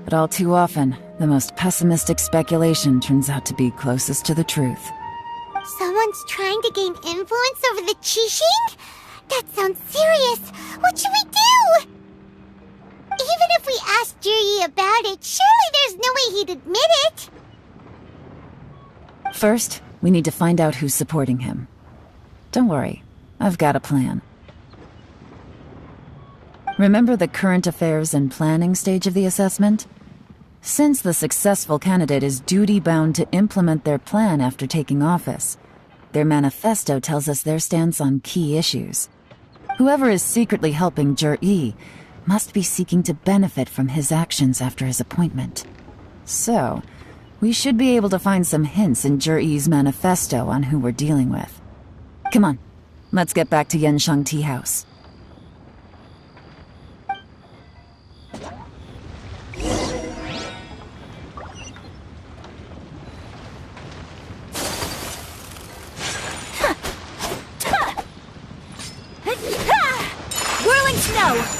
But all too often, the most pessimistic speculation turns out to be closest to the truth. Someone's trying to gain influence over the Qixing? That sounds serious. What should we do? Even if we asked Jiri about it, surely there's no way he'd admit it. First, we need to find out who's supporting him. Don't worry, I've got a plan. Remember the current affairs and planning stage of the assessment? Since the successful candidate is duty-bound to implement their plan after taking office, their manifesto tells us their stance on key issues. Whoever is secretly helping Jir-E must be seeking to benefit from his actions after his appointment. So, we should be able to find some hints in Jir-E's manifesto on who we're dealing with. Come on, let's get back to Yanshang Tea House. Whirling snow!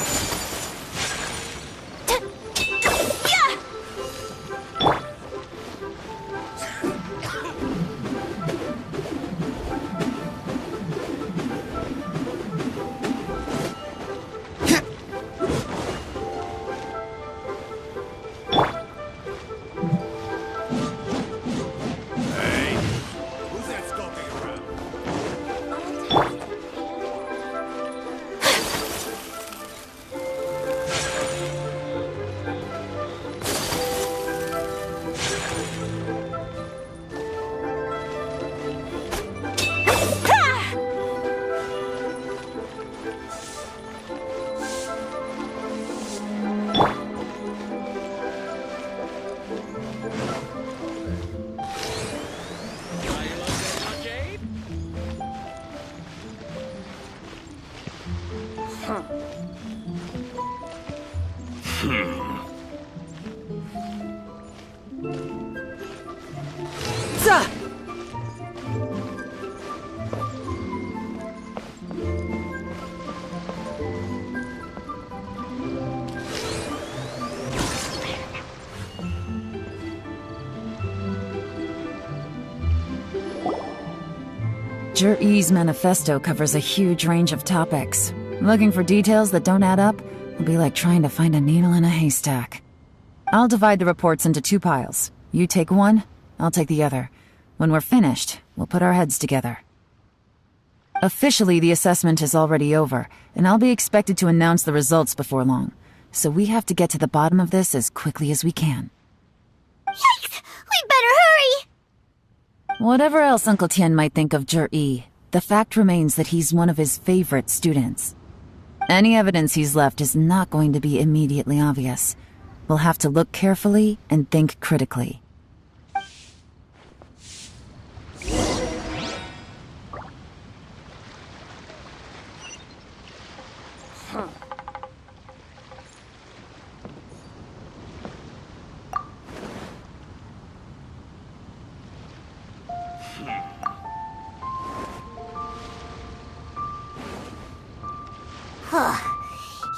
Jir-E's manifesto covers a huge range of topics. Looking for details that don't add up will be like trying to find a needle in a haystack. I'll divide the reports into 2 piles. You take one, I'll take the other. When we're finished, we'll put our heads together. Officially, the assessment is already over, and I'll be expected to announce the results before long. So we have to get to the bottom of this as quickly as we can. Yikes! We better hurry! Whatever else Uncle Tian might think of Jir-E, the fact remains that he's one of his favorite students. Any evidence he's left is not going to be immediately obvious. We'll have to look carefully and think critically.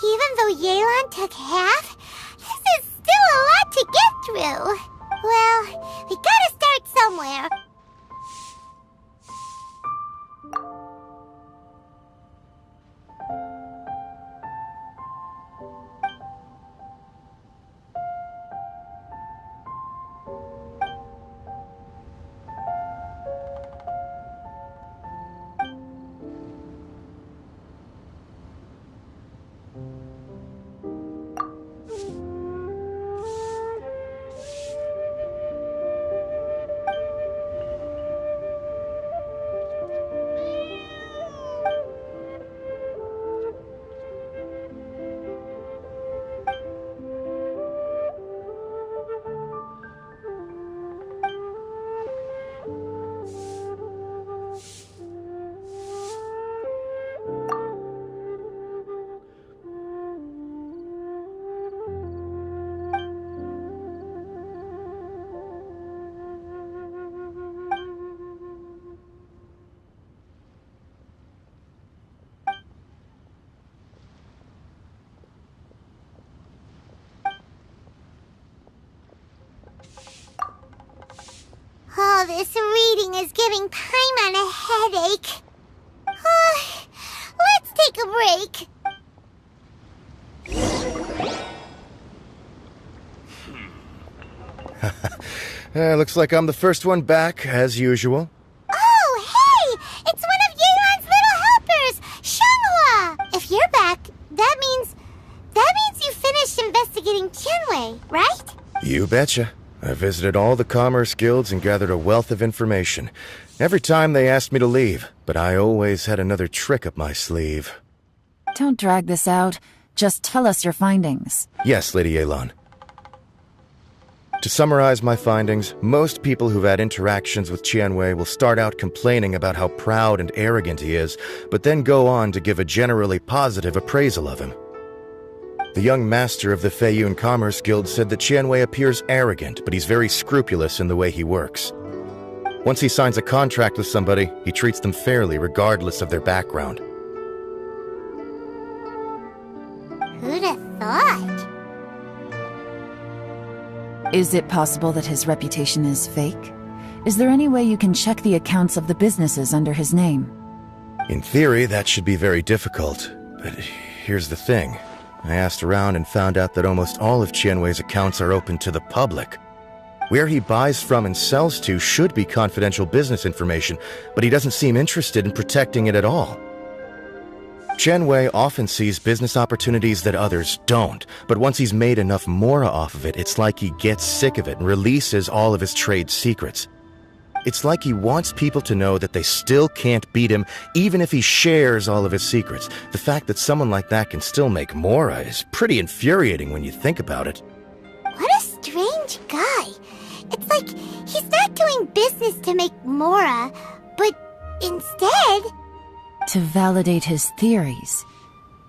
Even though Yelan took half, this is still a lot to get through. Well, we gotta start somewhere. waiting is giving Paimon a headache. Let's take a break. Looks like I'm the first one back, as usual. Oh, hey! It's one of Yeon's little helpers, Shanghua! If you're back, that means you finished investigating Tianwei, right? You betcha. I visited all the commerce guilds and gathered a wealth of information. Every time they asked me to leave, but I always had another trick up my sleeve. Don't drag this out. Just tell us your findings. Yes, Lady Yelan. To summarize my findings, most people who've had interactions with Tianwei will start out complaining about how proud and arrogant he is, but then go on to give a generally positive appraisal of him. The young master of the Feiyun Commerce Guild said that Tianwei appears arrogant, but he's very scrupulous in the way he works. Once he signs a contract with somebody, he treats them fairly regardless of their background. Who'd have thought? Is it possible that his reputation is fake? Is there any way you can check the accounts of the businesses under his name? In theory, that should be very difficult, but here's the thing. I asked around and found out that almost all of Tianwei's accounts are open to the public. Where he buys from and sells to should be confidential business information, but he doesn't seem interested in protecting it at all. Tianwei often sees business opportunities that others don't, but once he's made enough mora off of it, it's like he gets sick of it and releases all of his trade secrets. It's like he wants people to know that they still can't beat him, even if he shares all of his secrets. The fact that someone like that can still make mora is pretty infuriating when you think about it. What a strange guy. It's like he's not doing business to make mora, but instead... to validate his theories.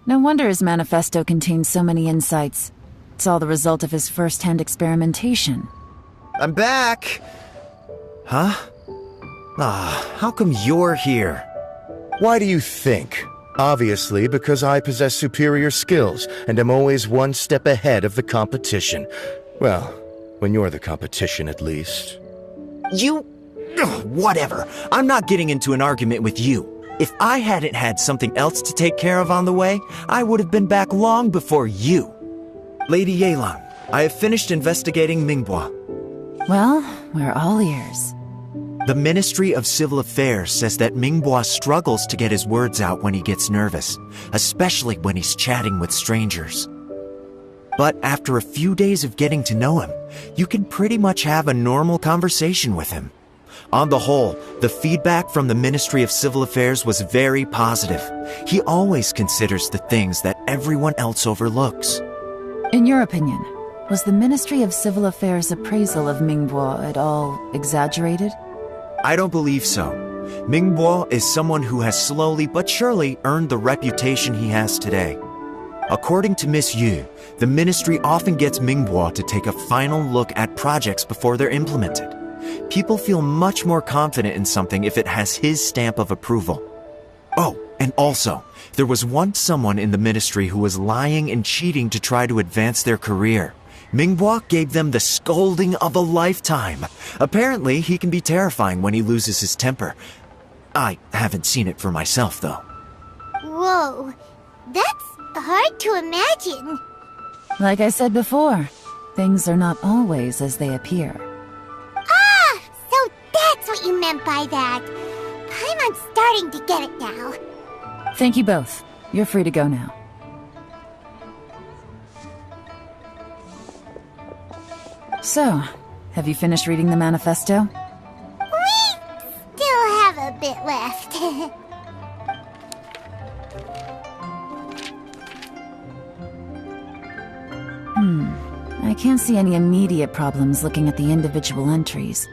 No wonder his manifesto contains so many insights. It's all the result of his first-hand experimentation. I'm back! Huh? How come you're here? Why do you think? Obviously, because I possess superior skills and am always one step ahead of the competition. Well, when you're the competition, at least. You... Ugh, whatever. I'm not getting into an argument with you. If I hadn't had something else to take care of on the way, I would have been back long before you. Lady Yelan, I have finished investigating Mingbois. Well, we're all ears. The Ministry of Civil Affairs says that Mingbois struggles to get his words out when he gets nervous, especially when he's chatting with strangers. But after a few days of getting to know him, you can pretty much have a normal conversation with him. On the whole, the feedback from the Ministry of Civil Affairs was very positive. He always considers the things that everyone else overlooks. In your opinion, was the Ministry of Civil Affairs' appraisal of Mingbois at all exaggerated? I don't believe so. Mingbois is someone who has slowly but surely earned the reputation he has today. According to Miss Yu, the ministry often gets Mingbois to take a final look at projects before they're implemented. People feel much more confident in something if it has his stamp of approval. Oh, and also, there was once someone in the ministry who was lying and cheating to try to advance their career. Mingbois gave them the scolding of a lifetime. Apparently, he can be terrifying when he loses his temper. I haven't seen it for myself, though. Whoa, that's hard to imagine. Like I said before, things are not always as they appear. Ah, so that's what you meant by that. Paimon's starting to get it now. Thank you both. You're free to go now. So, have you finished reading the manifesto? We still have a bit left. I can't see any immediate problems looking at the individual entries.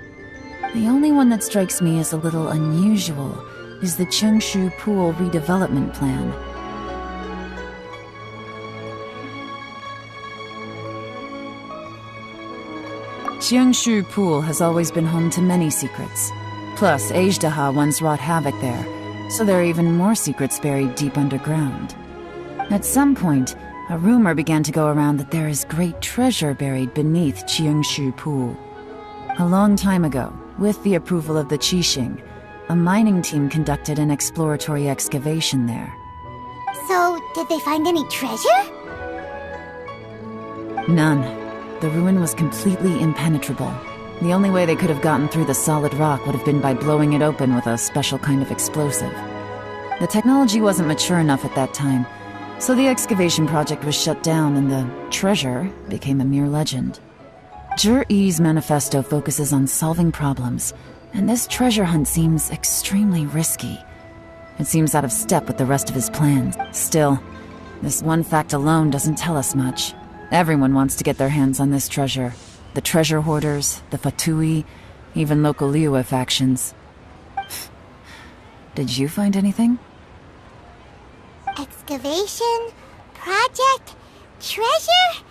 The only one that strikes me as a little unusual is the Chengshu Pool redevelopment plan. Chengshu Pool has always been home to many secrets. Plus, Ajdaha once wrought havoc there, so there are even more secrets buried deep underground. At some point, a rumor began to go around that there is great treasure buried beneath Chengshu Pool. A long time ago, With the approval of the Qixing, a mining team conducted an exploratory excavation there. So, did they find any treasure? None. The ruin was completely impenetrable. The only way they could have gotten through the solid rock would have been by blowing it open with a special kind of explosive. The technology wasn't mature enough at that time, so the excavation project was shut down and the treasure became a mere legend. Zhi-Yi's manifesto focuses on solving problems, and this treasure hunt seems extremely risky. It seems out of step with the rest of his plans. Still, this one fact alone doesn't tell us much. Everyone wants to get their hands on this treasure. The treasure hoarders, the Fatui, even local Liyue factions. Did you find anything? Excavation? Project? Treasure?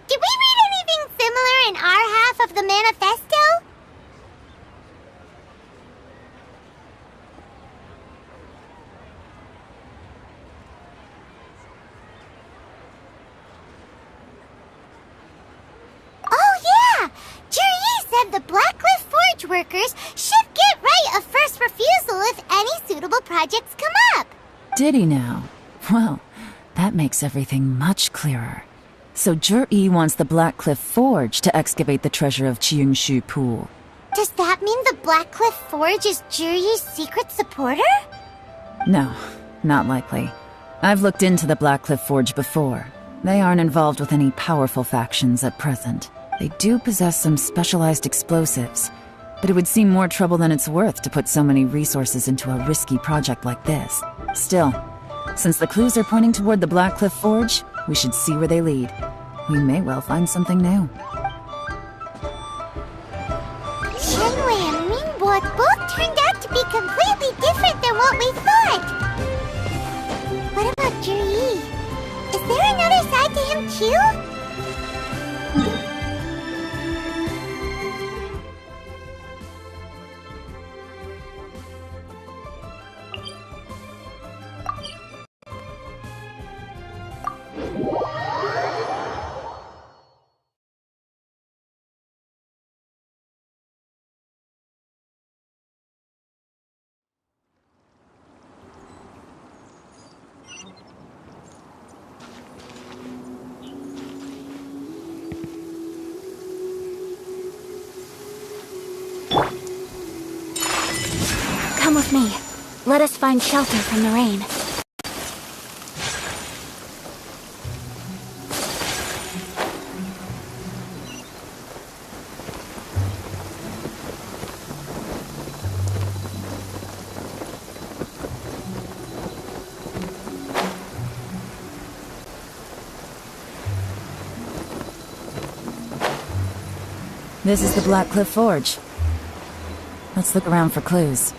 Did we read anything similar in our half of the manifesto? The Blackcliff Forge workers should get right of first refusal if any suitable projects come up. Did he now? Well, that makes everything much clearer. So Zhi-Yi wants the Blackcliff Forge to excavate the treasure of Qingshu Pool. Does that mean the Blackcliff Forge is Zhi-Yi's secret supporter? No, not likely. I've looked into the Blackcliff Forge before. They aren't involved with any powerful factions at present. They do possess some specialized explosives, but it would seem more trouble than it's worth to put so many resources into a risky project like this. Still, since the clues are pointing toward the Blackcliff Forge, we should see where they lead. We may well find something new. Shenwei and Mingbo both turned out to be completely different than what we thought. What about Zhi-Yi? Is there another side to him too? Come with me. Let us find shelter from the rain. This is the Blackcliff Forge. Let's look around for clues.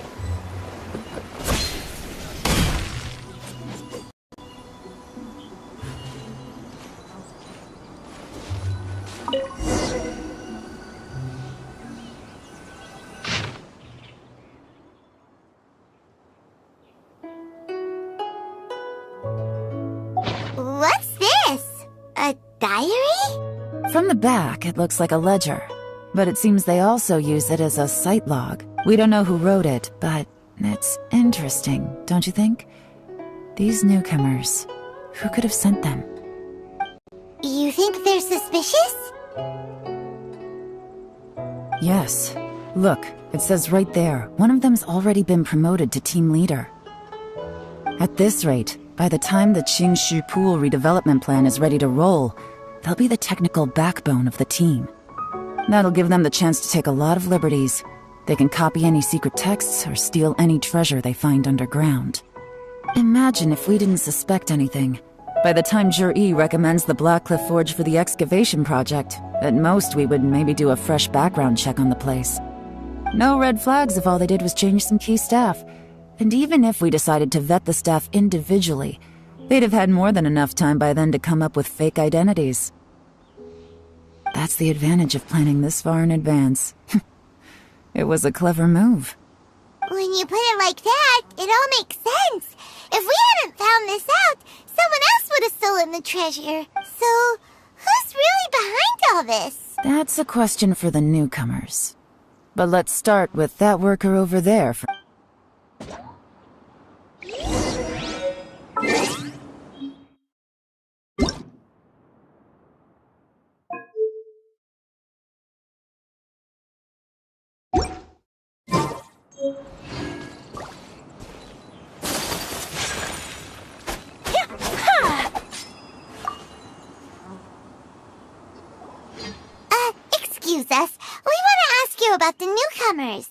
What's this? A diary? From the back, it looks like a ledger, but it seems they also use it as a site log. We don't know who wrote it, but it's interesting, don't you think? These newcomers, who could have sent them? You think they're suspicious? Yes. Look, it says right there, one of them's already been promoted to team leader. At this rate, by the time the Qingshu Pool redevelopment plan is ready to roll, they'll be the technical backbone of the team. That'll give them the chance to take a lot of liberties. They can copy any secret texts or steal any treasure they find underground. Imagine if we didn't suspect anything. By the time Zhi-Yi recommends the Blackcliff Forge for the excavation project, at most we would maybe do a fresh background check on the place. No red flags if all they did was change some key staff. And even if we decided to vet the staff individually, they'd have had more than enough time by then to come up with fake identities. That's the advantage of planning this far in advance. It was a clever move. When you put it like that, it all makes sense. If we hadn't found this out, someone else would have stolen the treasure. So, who's really behind all this? That's a question for the newcomers. But let's start with that worker over there. Excuse us. We want to ask you about the newcomers.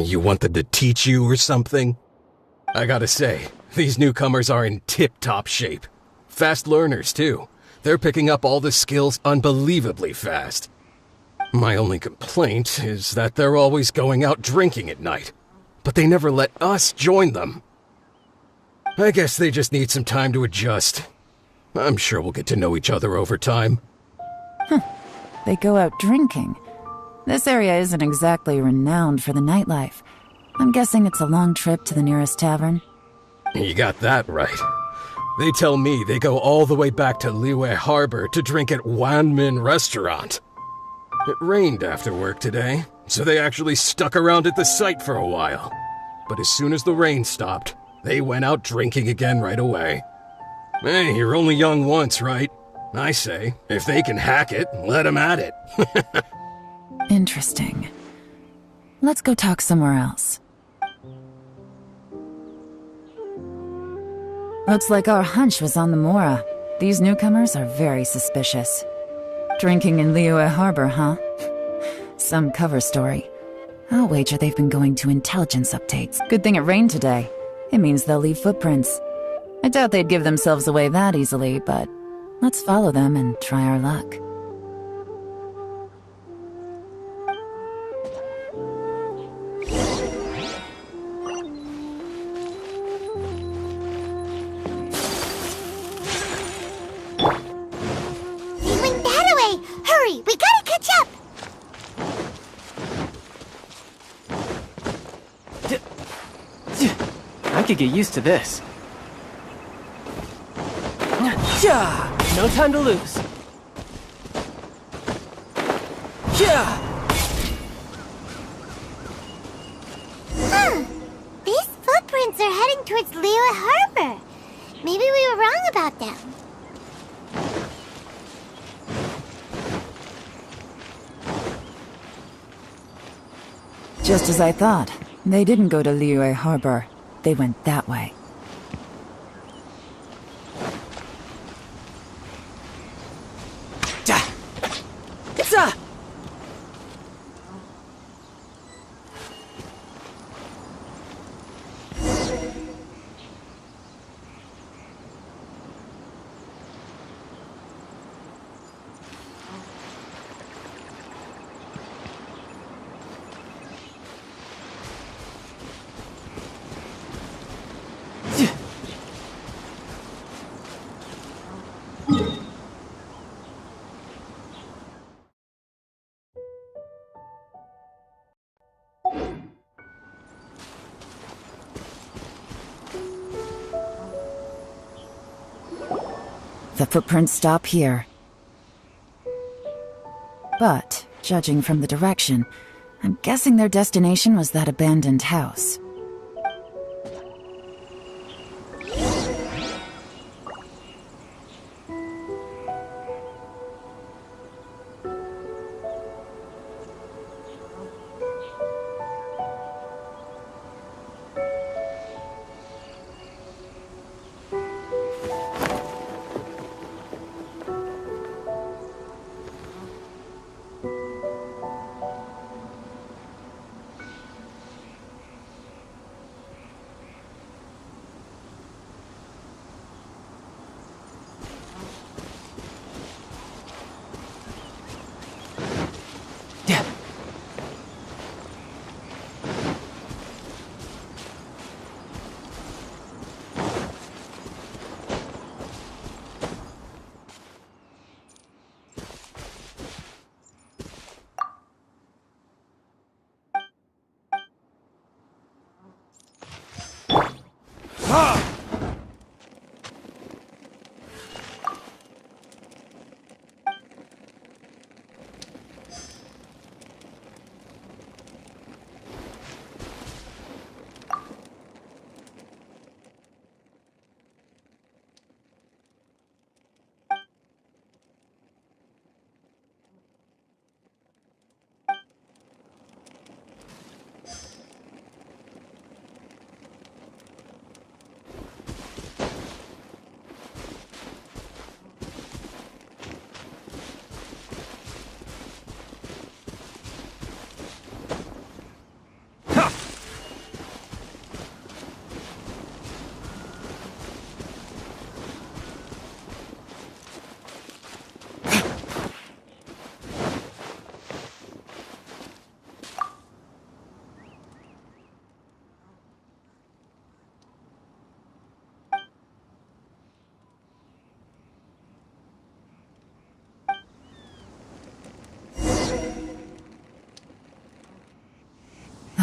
You want them to teach you or something? I gotta say, these newcomers are in tip-top shape. Fast learners, too. They're picking up all the skills unbelievably fast. My only complaint is that they're always going out drinking at night. But they never let us join them. I guess they just need some time to adjust. I'm sure we'll get to know each other over time. They go out drinking. This area isn't exactly renowned for the nightlife. I'm guessing it's a long trip to the nearest tavern. You got that right. They tell me they go all the way back to Liyue Harbor to drink at Wanmin Restaurant. It rained after work today, so they actually stuck around at the site for a while. But as soon as the rain stopped, they went out drinking again right away. Hey, you're only young once, right? I say, if they can hack it, let them at it. Interesting. Let's go talk somewhere else. Looks like our hunch was on the Mora. These newcomers are very suspicious. Drinking in Liyue Harbor, huh? Some cover story. I'll wager they've been going to intelligence updates. Good thing it rained today. It means they'll leave footprints. I doubt they'd give themselves away that easily, but let's follow them and try our luck. They went that way! Hurry, we gotta catch up! I could get used to this. No time to lose. These footprints are heading towards Liyue Harbor. Maybe we were wrong about them. Just as I thought. They didn't go to Liyue Harbor. They went that way. The footprints stop here. But, judging from the direction, I'm guessing their destination was that abandoned house.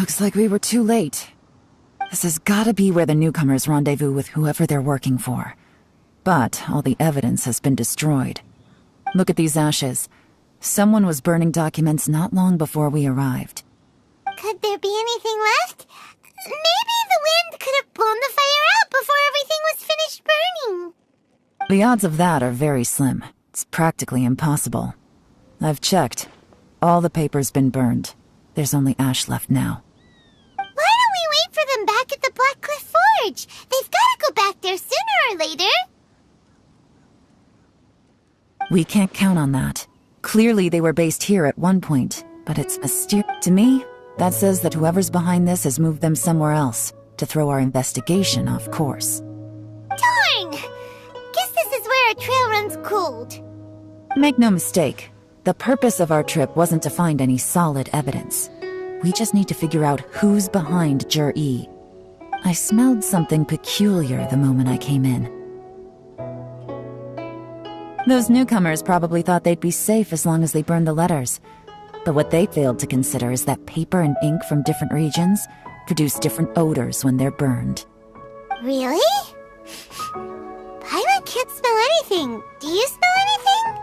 Looks like we were too late. This has gotta be where the newcomers rendezvous with whoever they're working for. But all the evidence has been destroyed. Look at these ashes. Someone was burning documents not long before we arrived. Could there be anything left? Maybe the wind could have blown the fire out before everything was finished burning. The odds of that are very slim. It's practically impossible. I've checked. All the paper's been burned. There's only ash left now. Why don't we wait for them back at the Black Cliff Forge? They've got to go back there sooner or later. We can't count on that. Clearly they were based here at one point, but it's mysterious. To me, that says that whoever's behind this has moved them somewhere else to throw our investigation off course. Darn! Guess this is where our trail runs cold. Make no mistake, the purpose of our trip wasn't to find any solid evidence. We just need to figure out who's behind Jur-E. I smelled something peculiar the moment I came in. Those newcomers probably thought they'd be safe as long as they burned the letters. But what they failed to consider is that paper and ink from different regions produce different odors when they're burned. Really? Paimon can't smell anything. Do you smell anything?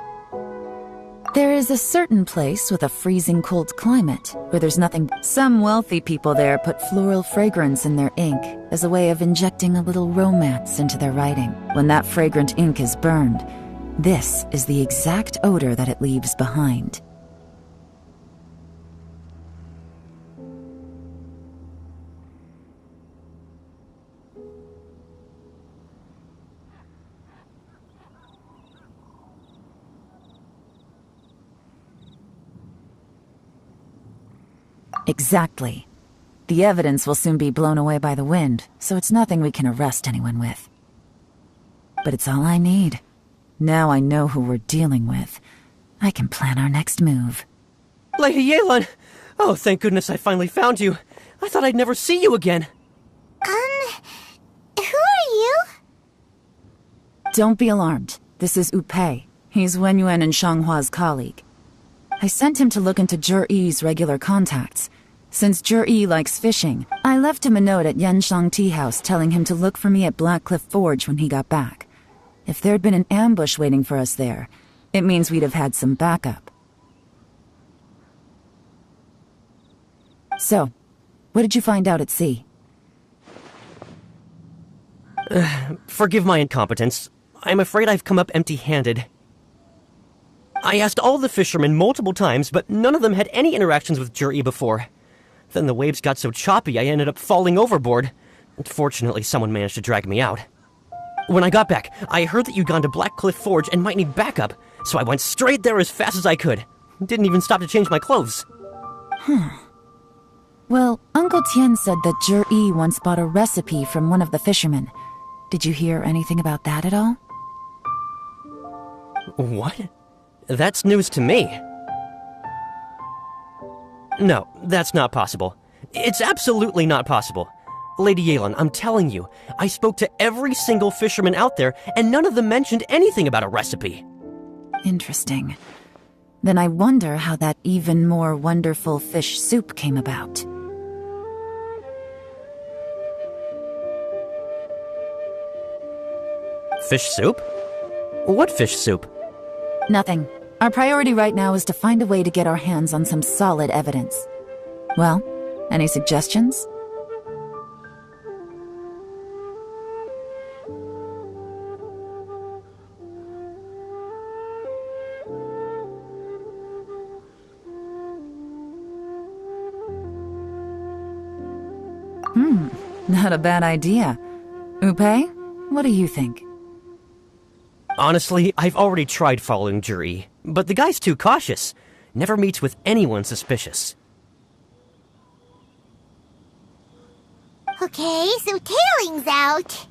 There is a certain place with a freezing cold climate where there's nothing. Some wealthy people there put floral fragrance in their ink as a way of injecting a little romance into their writing. When that fragrant ink is burned, this is the exact odor that it leaves behind. Exactly. The evidence will soon be blown away by the wind, so it's nothing we can arrest anyone with. But it's all I need. Now I know who we're dealing with. I can plan our next move. Lady Yelan! Oh, thank goodness I finally found you. I thought I'd never see you again. Who are you? Don't be alarmed. This is Upei. He's Wenyuan and Shanghua's colleague. I sent him to look into Jur-E's regular contacts. Since Jur-E likes fishing, I left him a note at Yanshang Tea House telling him to look for me at Black Cliff Forge when he got back. If there'd been an ambush waiting for us there, it means we'd have had some backup. So, what did you find out at sea? Forgive my incompetence. I'm afraid I've come up empty-handed. I asked all the fishermen multiple times, but none of them had any interactions with Jur-E before. Then the waves got so choppy I ended up falling overboard. Fortunately, someone managed to drag me out. When I got back, I heard that you'd gone to Black Cliff Forge and might need backup, so I went straight there as fast as I could. Didn't even stop to change my clothes. Well, Uncle Tien said that Jur-E once bought a recipe from one of the fishermen. Did you hear anything about that at all? What? That's news to me. No, that's not possible. It's absolutely not possible. Lady Yelan, I'm telling you, I spoke to every single fisherman out there, and none of them mentioned anything about a recipe. Interesting. Then I wonder how that even more wonderful fish soup came about. Fish soup? What fish soup? Nothing. Our priority right now is to find a way to get our hands on some solid evidence. Well, any suggestions? Not a bad idea. Upei, what do you think? Honestly, I've already tried following Jur-E, but the guy's too cautious. Never meets with anyone suspicious. Okay, so tailing's out.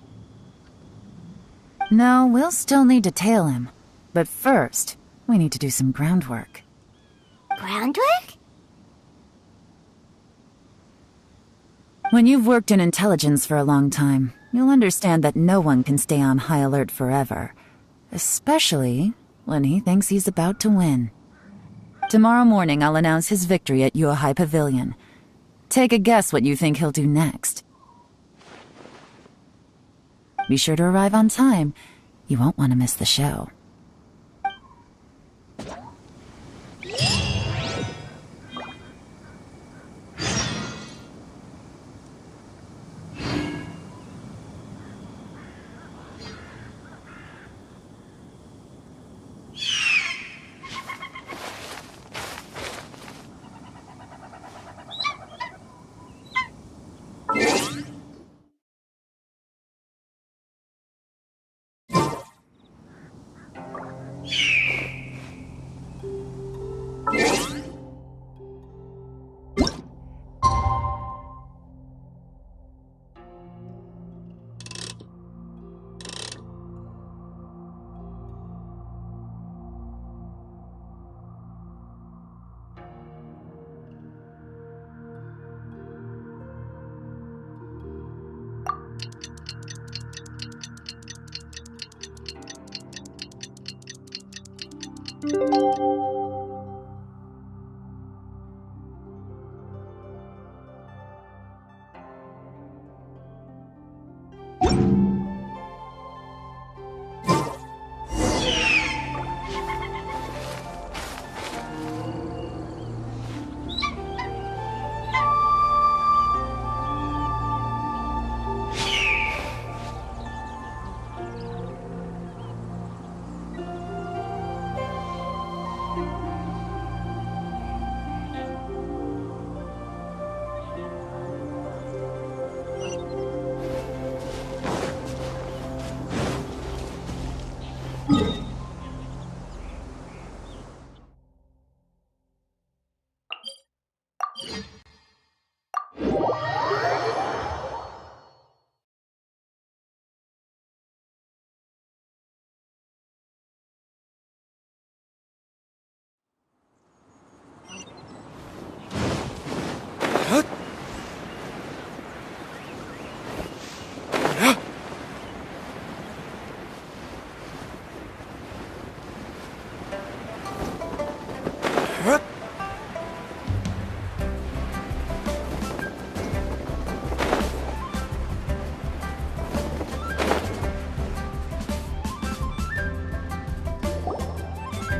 No, we'll still need to tail him. But first, we need to do some groundwork. Groundwork? When you've worked in intelligence for a long time, you'll understand that no one can stay on high alert forever. Especially when he thinks he's about to win. Tomorrow morning, I'll announce his victory at Yuehai Pavilion. Take a guess what you think he'll do next. Be sure to arrive on time. You won't want to miss the show.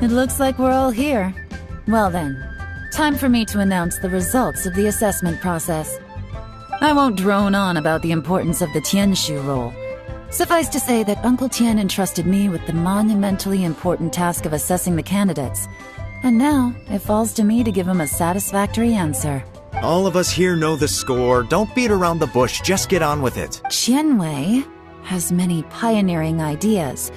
It looks like we're all here. Well then, time for me to announce the results of the assessment process. I won't drone on about the importance of the Tianshu role. Suffice to say that Uncle Tian entrusted me with the monumentally important task of assessing the candidates. And now, it falls to me to give him a satisfactory answer. All of us here know the score. Don't beat around the bush, just get on with it. Qianwei has many pioneering ideas,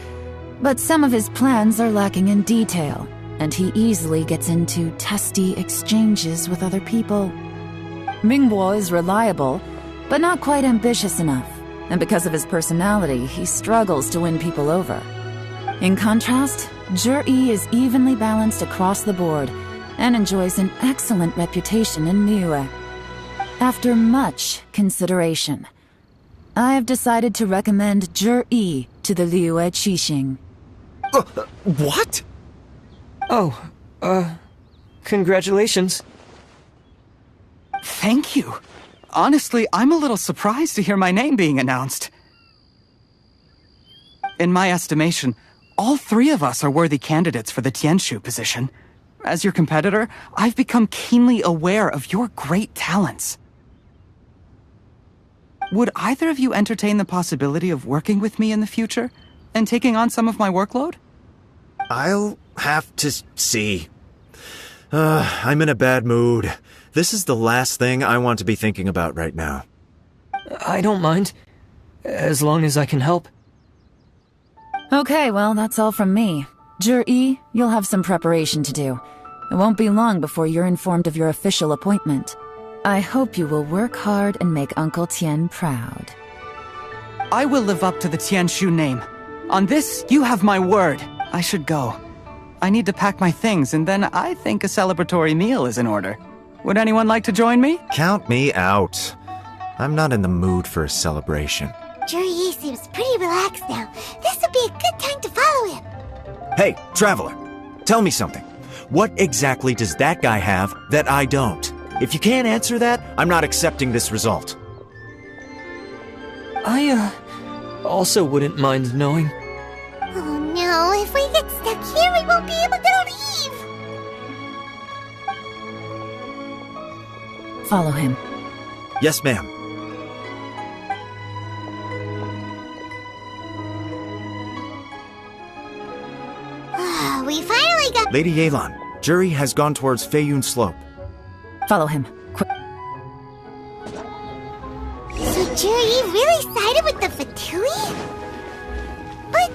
but some of his plans are lacking in detail, and he easily gets into testy exchanges with other people. Mingbo is reliable, but not quite ambitious enough, and because of his personality, he struggles to win people over. In contrast, Zhi is evenly balanced across the board, and enjoys an excellent reputation in Liyue. After much consideration, I have decided to recommend Zhi to the Liyue Qixing. What? Oh, congratulations. Thank you. Honestly, I'm a little surprised to hear my name being announced. In my estimation, all three of us are worthy candidates for the Tianshu position. As your competitor, I've become keenly aware of your great talents. Would either of you entertain the possibility of working with me in the future and taking on some of my workload? I'll have to see. I'm in a bad mood. This is the last thing I want to be thinking about right now. I don't mind, as long as I can help. Okay, well, that's all from me. Zhi, you'll have some preparation to do. It won't be long before you're informed of your official appointment. I hope you will work hard and make Uncle Tian proud. I will live up to the Tianshu name. On this, you have my word. I should go. I need to pack my things, and then I think a celebratory meal is in order. Would anyone like to join me? Count me out. I'm not in the mood for a celebration. Zhi seems pretty relaxed now. This would be a good time to follow him. Hey, Traveler, tell me something. What exactly does that guy have that I don't? If you can't answer that, I'm not accepting this result. I, also wouldn't mind knowing. Oh no, if we get stuck here, we won't be able to leave! Follow him. Yes, ma'am. We finally got— Lady Yelan, Jury has gone towards Feiyun Slope. Follow him. Quick. So Jury really sided with the Fatui? But,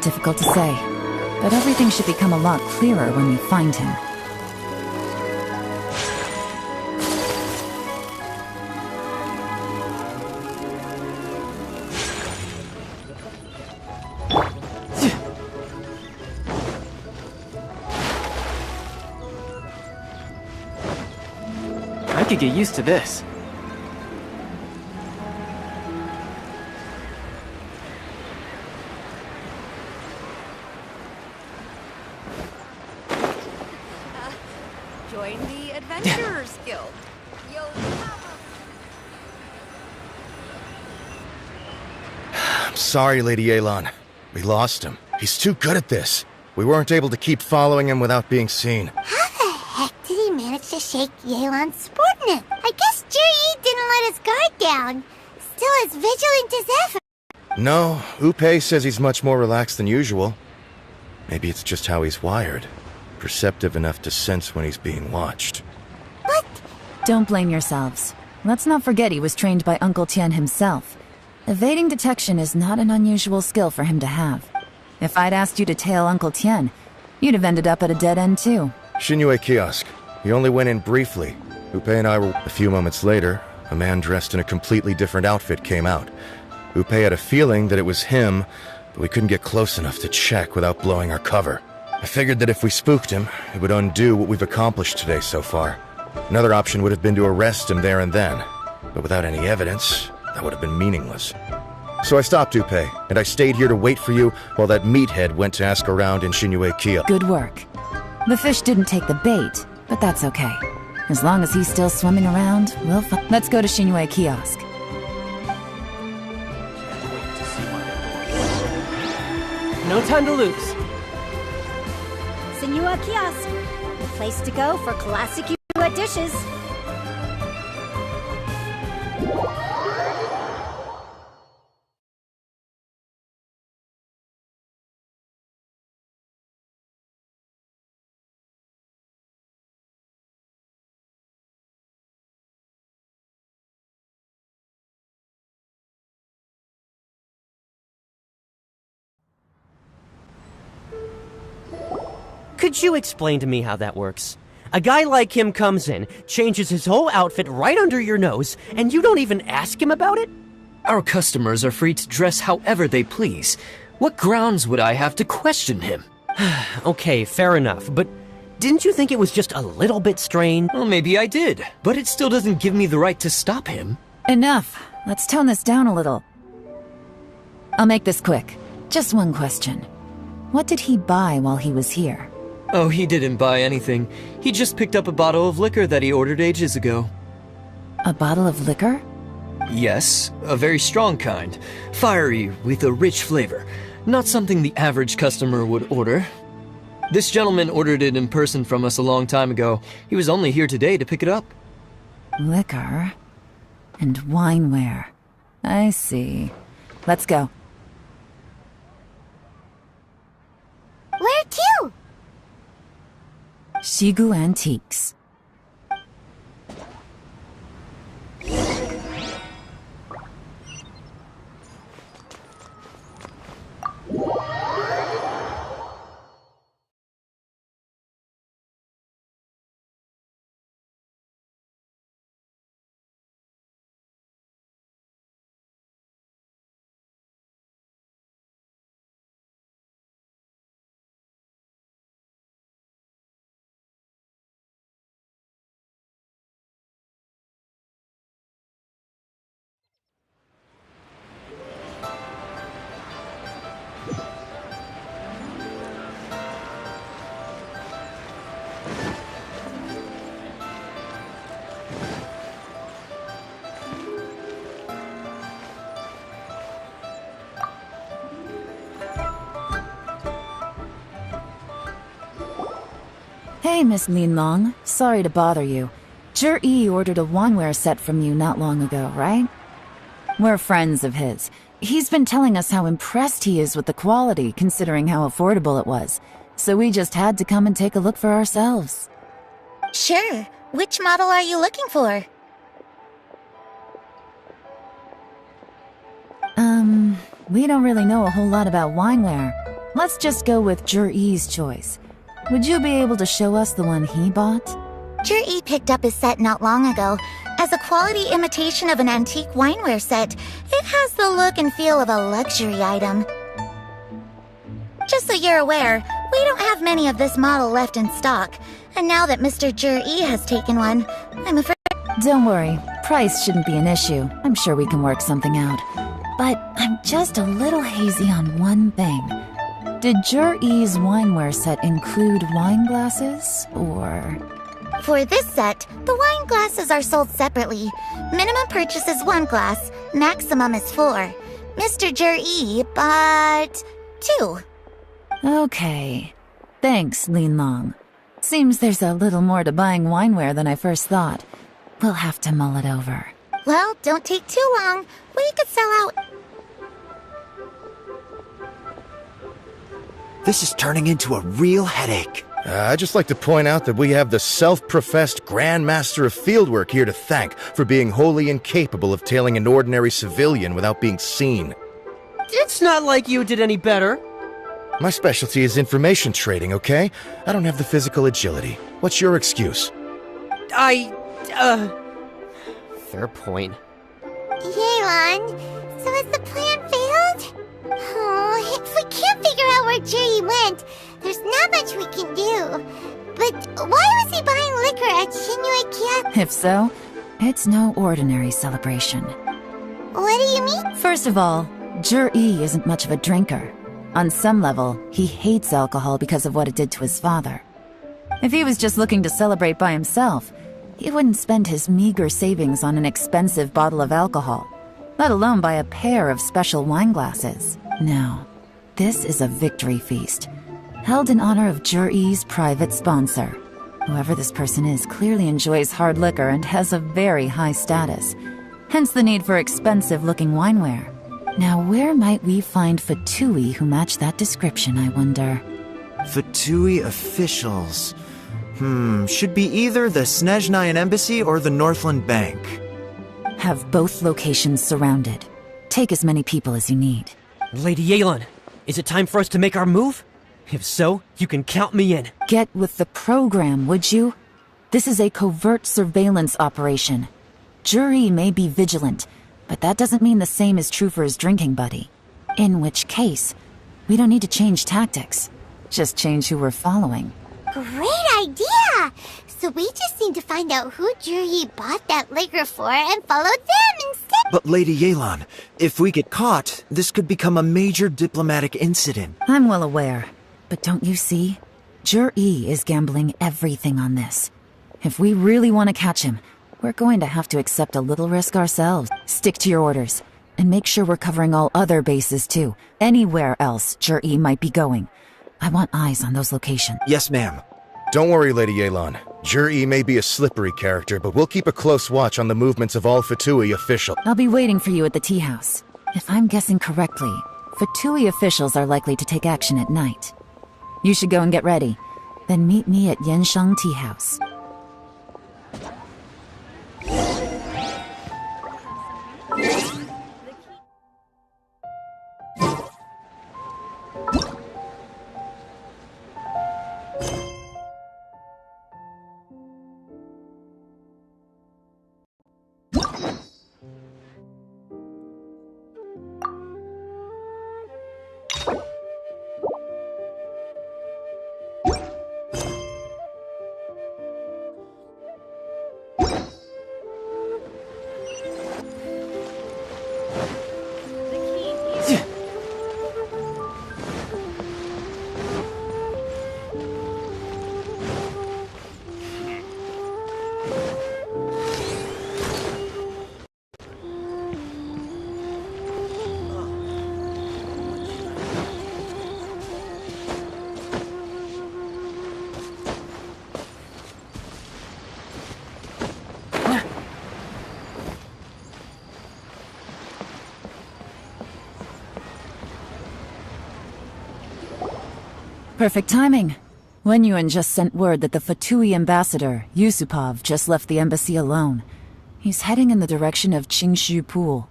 Difficult to say, but everything should become a lot clearer when we find him. I could get used to this. Join the Adventurers Guild. You'll I'm sorry, Lady Yelan. We lost him. He's too good at this. We weren't able to keep following him without being seen. how the heck did he manage to shake Yelan's subordinate? I guess Jury didn't let his guard down. Still as vigilant as ever. No, Upe says he's much more relaxed than usual. Maybe it's just how he's wired. Perceptive enough to sense when he's being watched. Don't blame yourselves. Let's not forget he was trained by Uncle Tian himself. Evading detection is not an unusual skill for him to have. If I'd asked you to tail Uncle Tian, you'd have ended up at a dead end too. Shinue Kiosk. He only went in briefly. Upe and I were— A few moments later, a man dressed in a completely different outfit came out. Upe had a feeling that it was him, but we couldn't get close enough to check without blowing our cover. I figured that if we spooked him, it would undo what we've accomplished today so far. Another option would have been to arrest him there and then, but without any evidence, that would have been meaningless. So I stopped Upe, and I stayed here to wait for you while that meathead went to ask around in Shinue Kiosk. Good work. The fish didn't take the bait, but that's okay. As long as he's still swimming around, we'll Let's go to Shinue Kiosk. No time to lose. Senua Kiosk, the place to go for classic Yuet dishes. Could you explain to me how that works? A guy like him comes in, changes his whole outfit right under your nose, and you don't even ask him about it? Our customers are free to dress however they please. What grounds would I have to question him? Okay, fair enough, but didn't you think it was just a little bit strange? Well, maybe I did, but it still doesn't give me the right to stop him. Enough. Let's tone this down a little. I'll make this quick. Just one question. What did he buy while he was here? Oh, he didn't buy anything. He just picked up a bottle of liquor that he ordered ages ago. A bottle of liquor? Yes, a very strong kind. Fiery, with a rich flavor. Not something the average customer would order. This gentleman ordered it in person from us a long time ago. He was only here today to pick it up. Liquor and wineware. I see. Let's go. Where to? Shigu Antiques. Hey, Miss Linlong. Sorry to bother you. Zhi ordered a waneware set from you not long ago, right? We're friends of his. He's been telling us how impressed he is with the quality, considering how affordable it was. So we just had to come and take a look for ourselves. Sure. Which model are you looking for? We don't really know a whole lot about wineware. Let's just go with Zhi's choice. Would you be able to show us the one he bought? Zhi picked up his set not long ago. As a quality imitation of an antique wineware set, it has the look and feel of a luxury item. Just so you're aware, we don't have many of this model left in stock. And now that Mr. Zhi has taken one, I'm afraid... Don't worry. Price shouldn't be an issue. I'm sure we can work something out. But I'm just a little hazy on one thing. Did Zhi's wineware set include wine glasses, or...? For this set, the wine glasses are sold separately. Minimum purchase is 1 glass, maximum is 4. Mr. Zhi bought 2. Okay. Thanks, Linlong. Seems there's a little more to buying wineware than I first thought. We'll have to mull it over. Well, don't take too long. We could sell out... This is turning into a real headache. I'd just like to point out that we have the self-professed Grand Master of Fieldwork here to thank for being wholly incapable of tailing an ordinary civilian without being seen. It's not like you did any better. My specialty is information trading, okay? I don't have the physical agility. What's your excuse? Fair point. Yelan, so has the plan failed? Oh, if we can't figure out where Zhi went, there's not much we can do. But why was he buying liquor at Shinjuikia? If so, it's no ordinary celebration. What do you mean? First of all, Zhi isn't much of a drinker. On some level, he hates alcohol because of what it did to his father. If he was just looking to celebrate by himself, he wouldn't spend his meager savings on an expensive bottle of alcohol, let alone buy a pair of special wine glasses. No, this is a victory feast, held in honor of Zhi's private sponsor. Whoever this person is clearly enjoys hard liquor and has a very high status, hence the need for expensive-looking wineware. Now, where might we find Fatui who match that description, I wonder? Fatui officials. Should be either the Snezhnayan Embassy or the Northland Bank. Have both locations surrounded. Take as many people as you need. Lady Yelan, is it time for us to make our move? If so, you can count me in. Get with the program, would you? This is a covert surveillance operation. Zhi may be vigilant, but that doesn't mean the same is true for his drinking buddy. In which case, we don't need to change tactics. Just change who we're following. Great idea! So we just need to find out who Zhi bought that liquor for and follow them instead. But Lady Yelan, if we get caught, this could become a major diplomatic incident. I'm well aware. But don't you see? Zhi is gambling everything on this. If we really want to catch him, we're going to have to accept a little risk ourselves. Stick to your orders, and make sure we're covering all other bases too. Anywhere else Zhi might be going. I want eyes on those locations. Yes, ma'am. Don't worry, Lady Yelan. Zhi may be a slippery character, but we'll keep a close watch on the movements of all Fatui officials. I'll be waiting for you at the tea house. If I'm guessing correctly, Fatui officials are likely to take action at night. You should go and get ready. Then meet me at Yansheng Tea House. Perfect timing. Wenyuan just sent word that the Fatui ambassador, Yusupov, just left the embassy alone. He's heading in the direction of Qingshu Pool.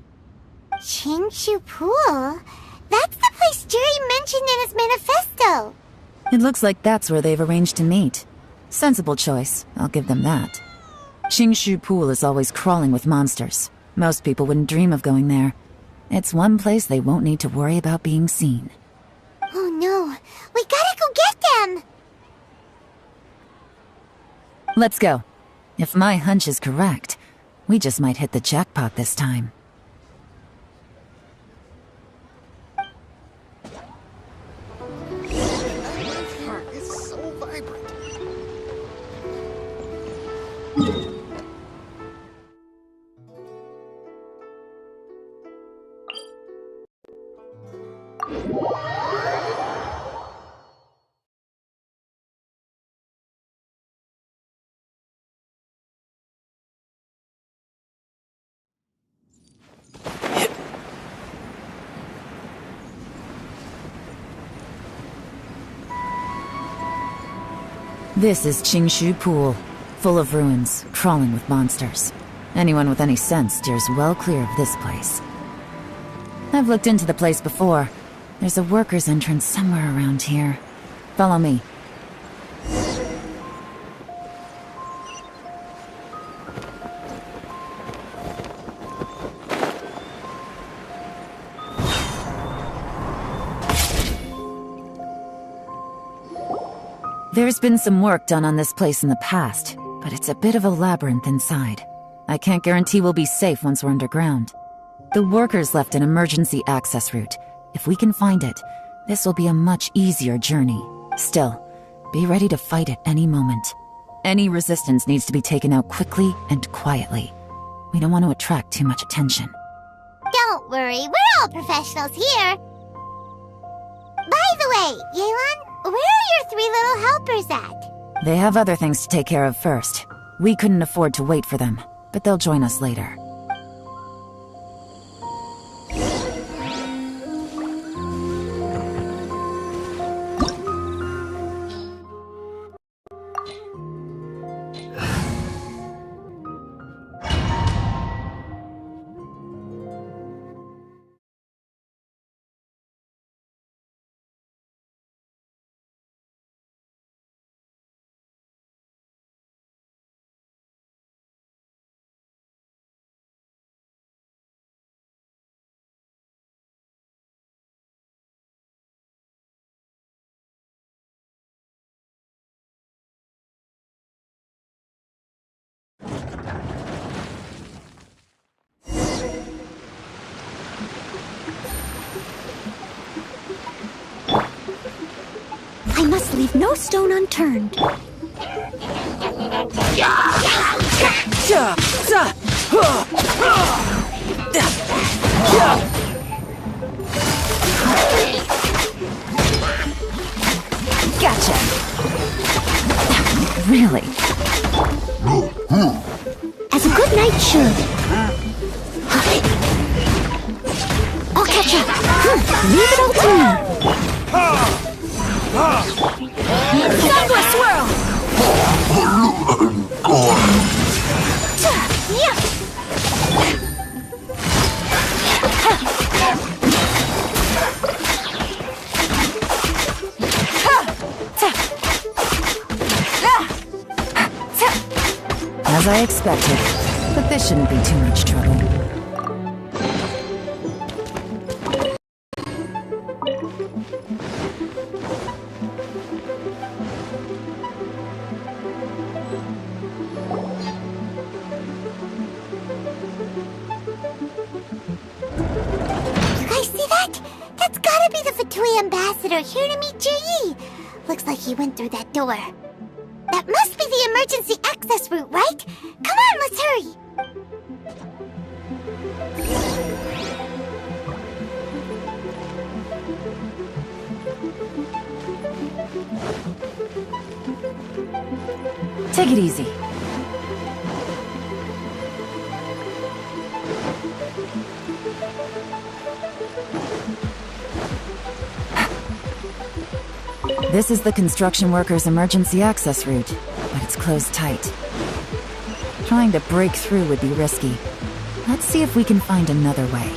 Qingshu Pool? That's the place Jerry mentioned in his manifesto. It looks like that's where they've arranged to meet. Sensible choice, I'll give them that. Qingshu Pool is always crawling with monsters. Most people wouldn't dream of going there. It's one place they won't need to worry about being seen. Oh no, we gotta go get them! Let's go. If my hunch is correct, we just might hit the jackpot this time. It's so vibrant. This is Qingshu Pool, full of ruins, crawling with monsters. Anyone with any sense steers well clear of this place. I've looked into the place before. There's a worker's entrance somewhere around here. Follow me. There's been some work done on this place in the past, but it's a bit of a labyrinth inside. I can't guarantee we'll be safe once we're underground. The workers left an emergency access route. If we can find it, this will be a much easier journey. Still, be ready to fight at any moment. Any resistance needs to be taken out quickly and quietly. We don't want to attract too much attention. Don't worry, we're all professionals here. By the way, Yelan, where are your 3 little helpers at? They have other things to take care of first. We couldn't afford to wait for them, but they'll join us later. I must leave no stone unturned. Gotcha! Really? As a good knight should. I'll catch up. Leave it all to me. Sunblast swirl! As I expected, but this shouldn't be too much trouble. Ambassador here to meet Ji. Looks like he went through that door. That must be the emergency access route, right? Come on, let's hurry. Take it easy. This is the construction workers' emergency access route, but it's closed tight. Trying to break through would be risky. Let's see if we can find another way.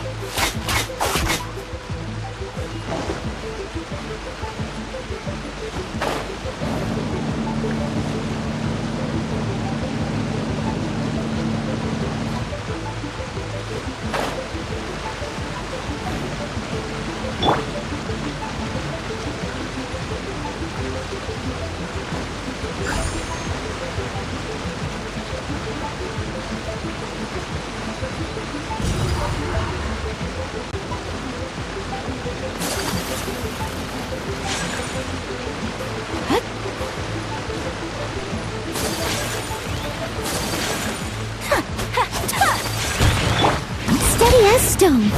Steady as stone.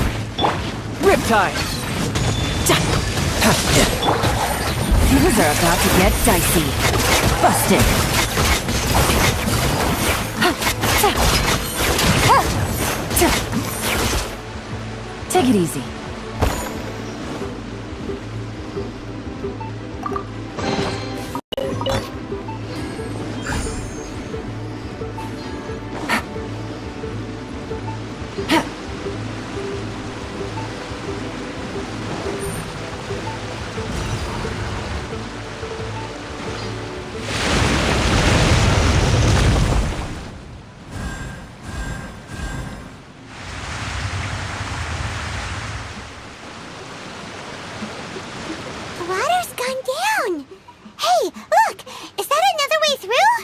Riptide! Things are about to get dicey. Busted. Take it easy. The water's gone down. Hey, look! Is that another way through?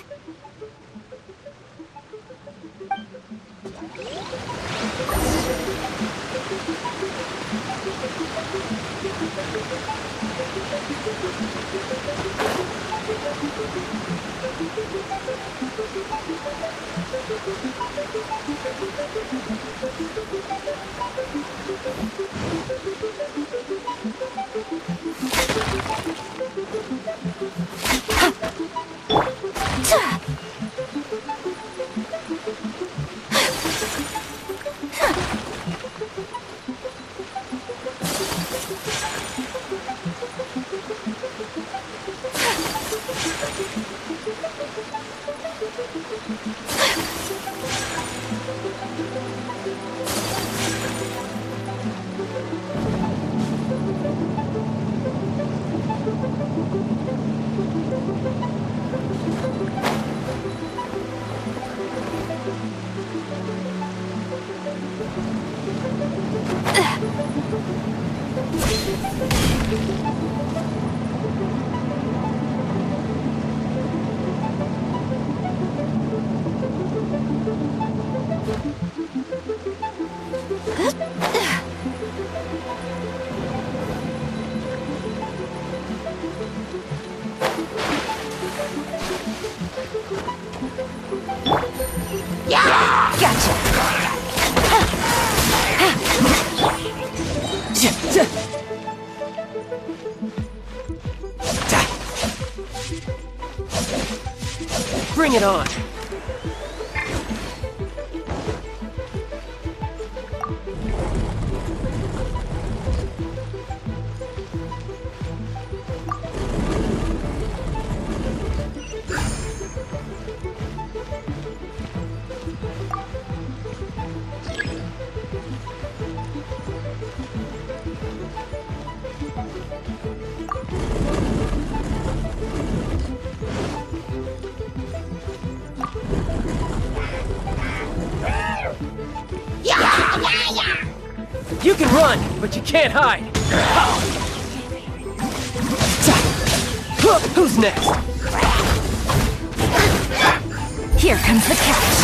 Bring it on! You can run, but you can't hide! Who's next? Here comes the catch!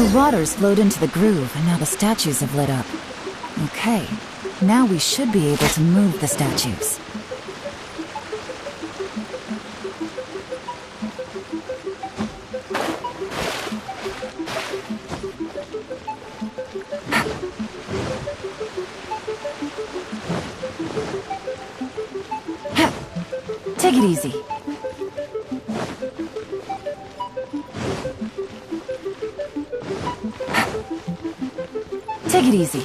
The waters flowed into the groove, and now the statues have lit up. Okay, now we should be able to move the statues. Take it easy. Take it easy.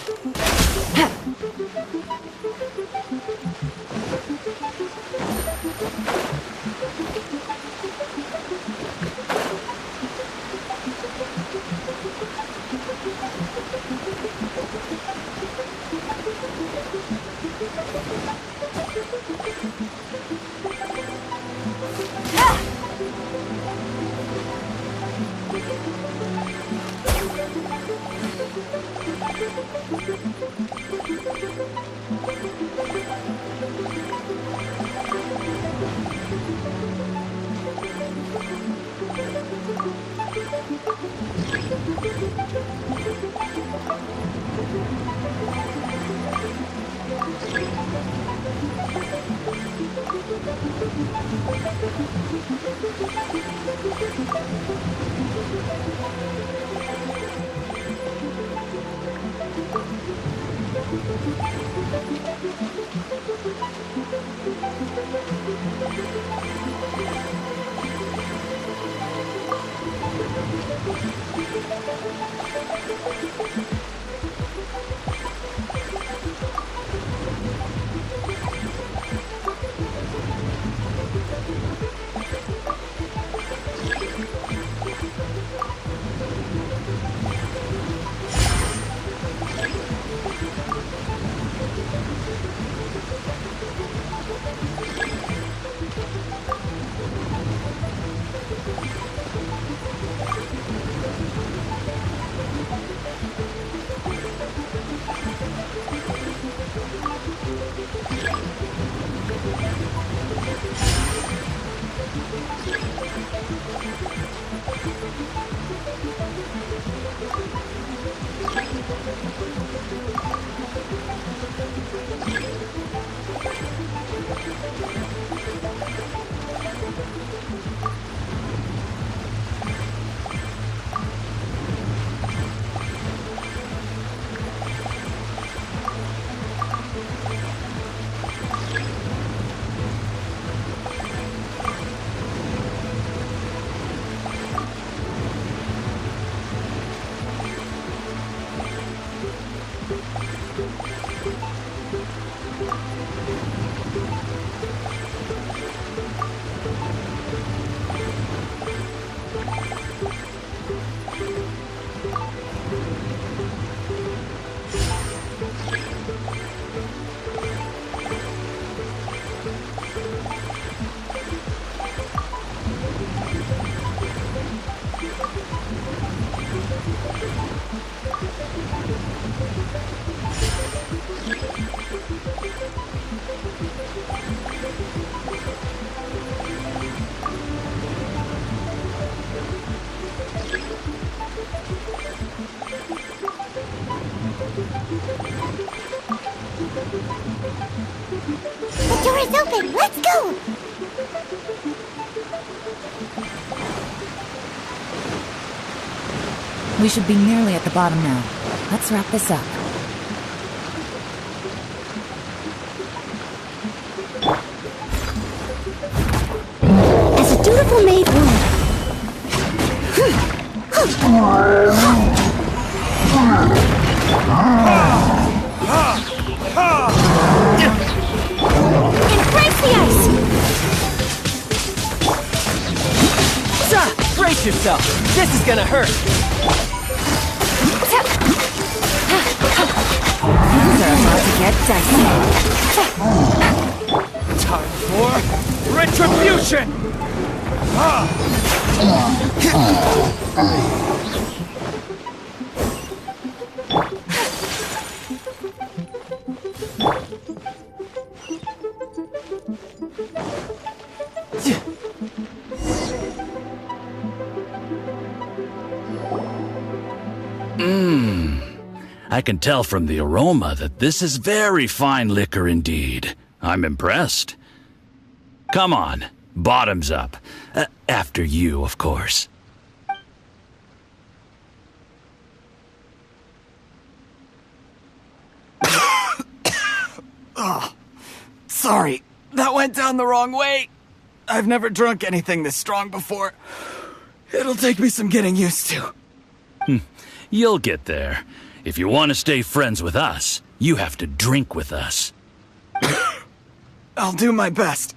The door is open! Let's go! We should be nearly at the bottom now. Let's wrap this up. As a dutiful maid would. Embrace the ice! Brace yourself! This is gonna hurt! Things are about to get dicey. Time for retribution! I can tell from the aroma that this is very fine liquor indeed. I'm impressed. Come on, bottoms up. After you, of course. Oh, sorry. That went down the wrong way. I've never drunk anything this strong before. It'll take me some getting used to. You'll get there. If you want to stay friends with us, you have to drink with us. I'll do my best.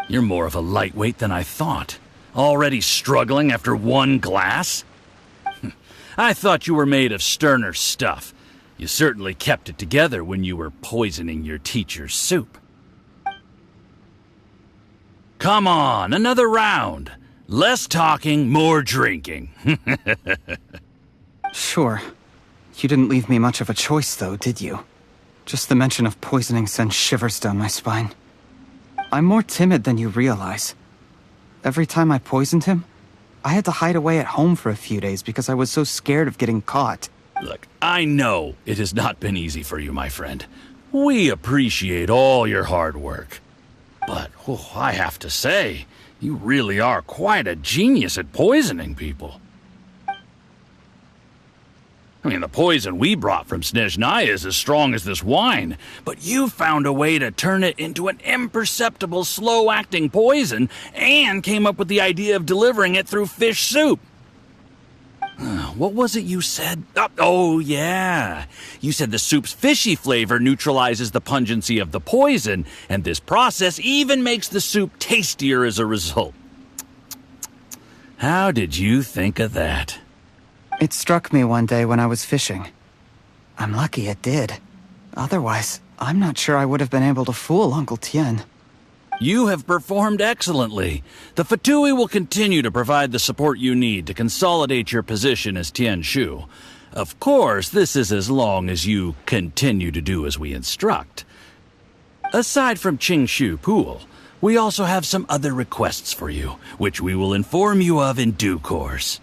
You're more of a lightweight than I thought. Already struggling after one glass? I thought you were made of sterner stuff. You certainly kept it together when you were poisoning your teacher's soup. Come on, another round. Less talking, more drinking. Sure. You didn't leave me much of a choice, though, did you? Just the mention of poisoning sends shivers down my spine. I'm more timid than you realize. Every time I poisoned him, I had to hide away at home for a few days because I was so scared of getting caught. Look, I know it has not been easy for you, my friend. We appreciate all your hard work. But, I have to say, you really are quite a genius at poisoning people. I mean, the poison we brought from Snezhnaya is as strong as this wine, but you found a way to turn it into an imperceptible, slow-acting poison and came up with the idea of delivering it through fish soup. What was it you said? Oh, yeah. You said the soup's fishy flavor neutralizes the pungency of the poison, and this process even makes the soup tastier as a result. How did you think of that? It struck me one day when I was fishing. I'm lucky it did. Otherwise, I'm not sure I would have been able to fool Uncle Tien. You have performed excellently. The Fatui will continue to provide the support you need to consolidate your position as Tien Shu. Of course, this is as long as you continue to do as we instruct. Aside from Qingshu Pool, we also have some other requests for you, which we will inform you of in due course.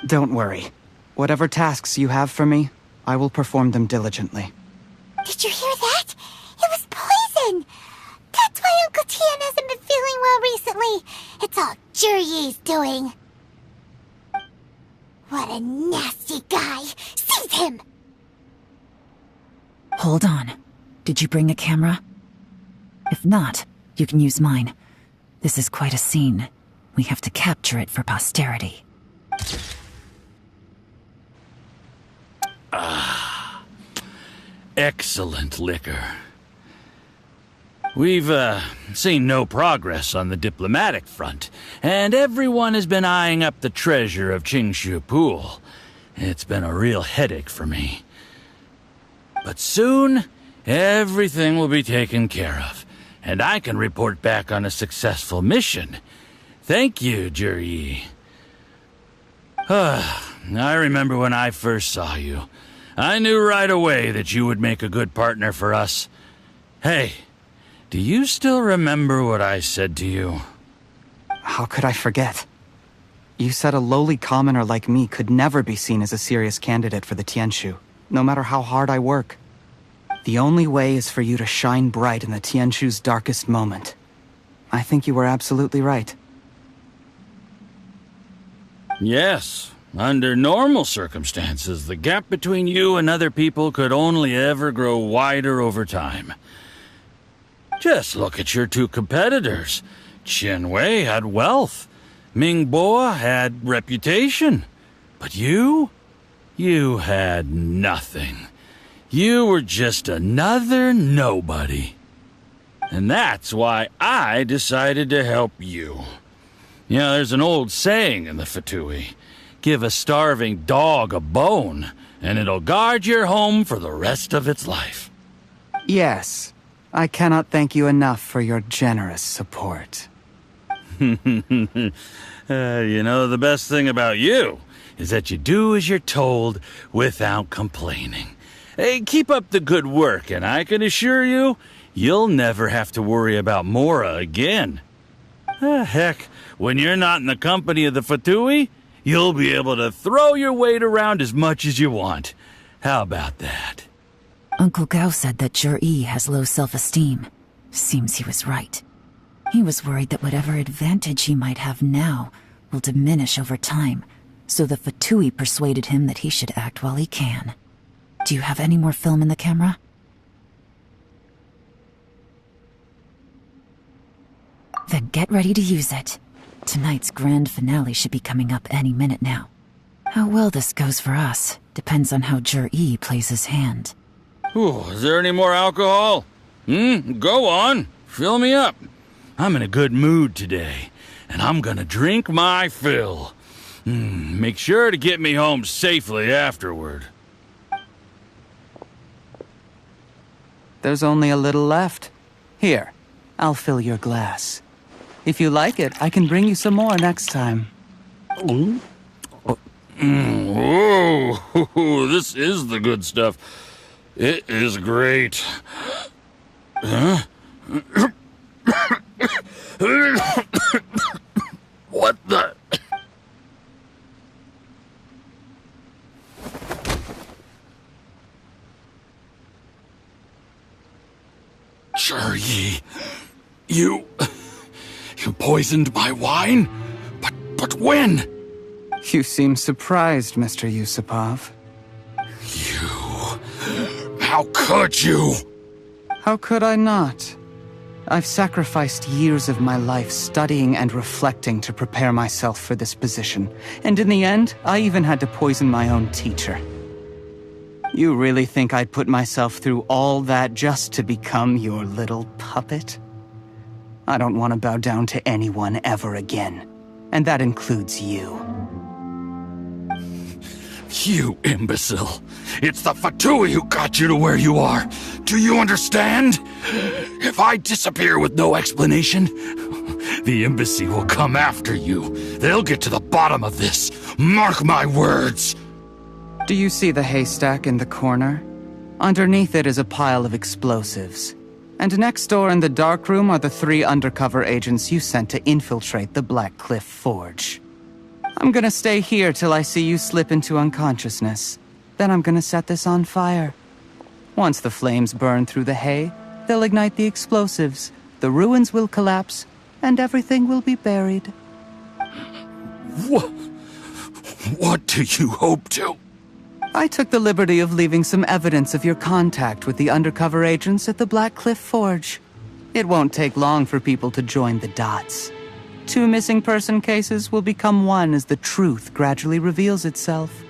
Don't worry. Whatever tasks you have for me, I will perform them diligently. Did you hear that? It was poison! That's why Uncle Tien hasn't been feeling well recently. It's all Jurye's doing. What a nasty guy! Seize him! Hold on. Did you bring a camera? If not, you can use mine. This is quite a scene. We have to capture it for posterity. Excellent liquor. We've, seen no progress on the diplomatic front, and everyone has been eyeing up the treasure of Qingshu Pool. It's been a real headache for me. But soon, everything will be taken care of, and I can report back on a successful mission. Thank you, Juryi. I remember when I first saw you. I knew right away that you would make a good partner for us. Hey, do you still remember what I said to you? How could I forget? You said a lowly commoner like me could never be seen as a serious candidate for the Tianshu, no matter how hard I work. The only way is for you to shine bright in the Tianshu's darkest moment. I think you were absolutely right. Yes. Under normal circumstances, the gap between you and other people could only ever grow wider over time. Just look at your two competitors. Qianwei had wealth. Mingbo had reputation. But you had nothing. You were just another nobody. And that's why I decided to help you. You know, there's an old saying in the Fatui. Give a starving dog a bone, and it'll guard your home for the rest of its life. Yes. I cannot thank you enough for your generous support. You know, the best thing about you is that you do as you're told without complaining. Hey, keep up the good work, and I can assure you, you'll never have to worry about Mora again. Heck, when you're not in the company of the Fatui, you'll be able to throw your weight around as much as you want. How about that? Uncle Gao said that Jur-E has low self-esteem. Seems he was right. He was worried that whatever advantage he might have now will diminish over time, so the Fatui persuaded him that he should act while he can. Do you have any more film in the camera? Then get ready to use it. Tonight's grand finale should be coming up any minute now. How well this goes for us depends on how Jur-E plays his hand. Ooh, is there any more alcohol? Go on. Fill me up. I'm in a good mood today, and I'm gonna drink my fill. Make sure to get me home safely afterward. There's only a little left. Here, I'll fill your glass. If you like it, I can bring you some more next time. Whoa, this is the good stuff. It is great. Huh? What the? Jur-E, you poisoned my wine? But when? You seem surprised, Mr. Yusupov. How could you? How could I not? I've sacrificed years of my life studying and reflecting to prepare myself for this position, and in the end, I even had to poison my own teacher. You really think I'd put myself through all that just to become your little puppet? I don't want to bow down to anyone ever again, and that includes you. You imbecile. It's the Fatui who got you to where you are. Do you understand? If I disappear with no explanation, the embassy will come after you. They'll get to the bottom of this. Mark my words. Do you see the haystack in the corner? Underneath it is a pile of explosives. And next door in the dark room are the 3 undercover agents you sent to infiltrate the Black Cliff Forge. I'm gonna stay here till I see you slip into unconsciousness. Then I'm gonna set this on fire. Once the flames burn through the hay, they'll ignite the explosives, the ruins will collapse, and everything will be buried. What do you hope to? I took the liberty of leaving some evidence of your contact with the undercover agents at the Black Cliff Forge. It won't take long for people to join the dots. 2 missing person cases will become 1 as the truth gradually reveals itself.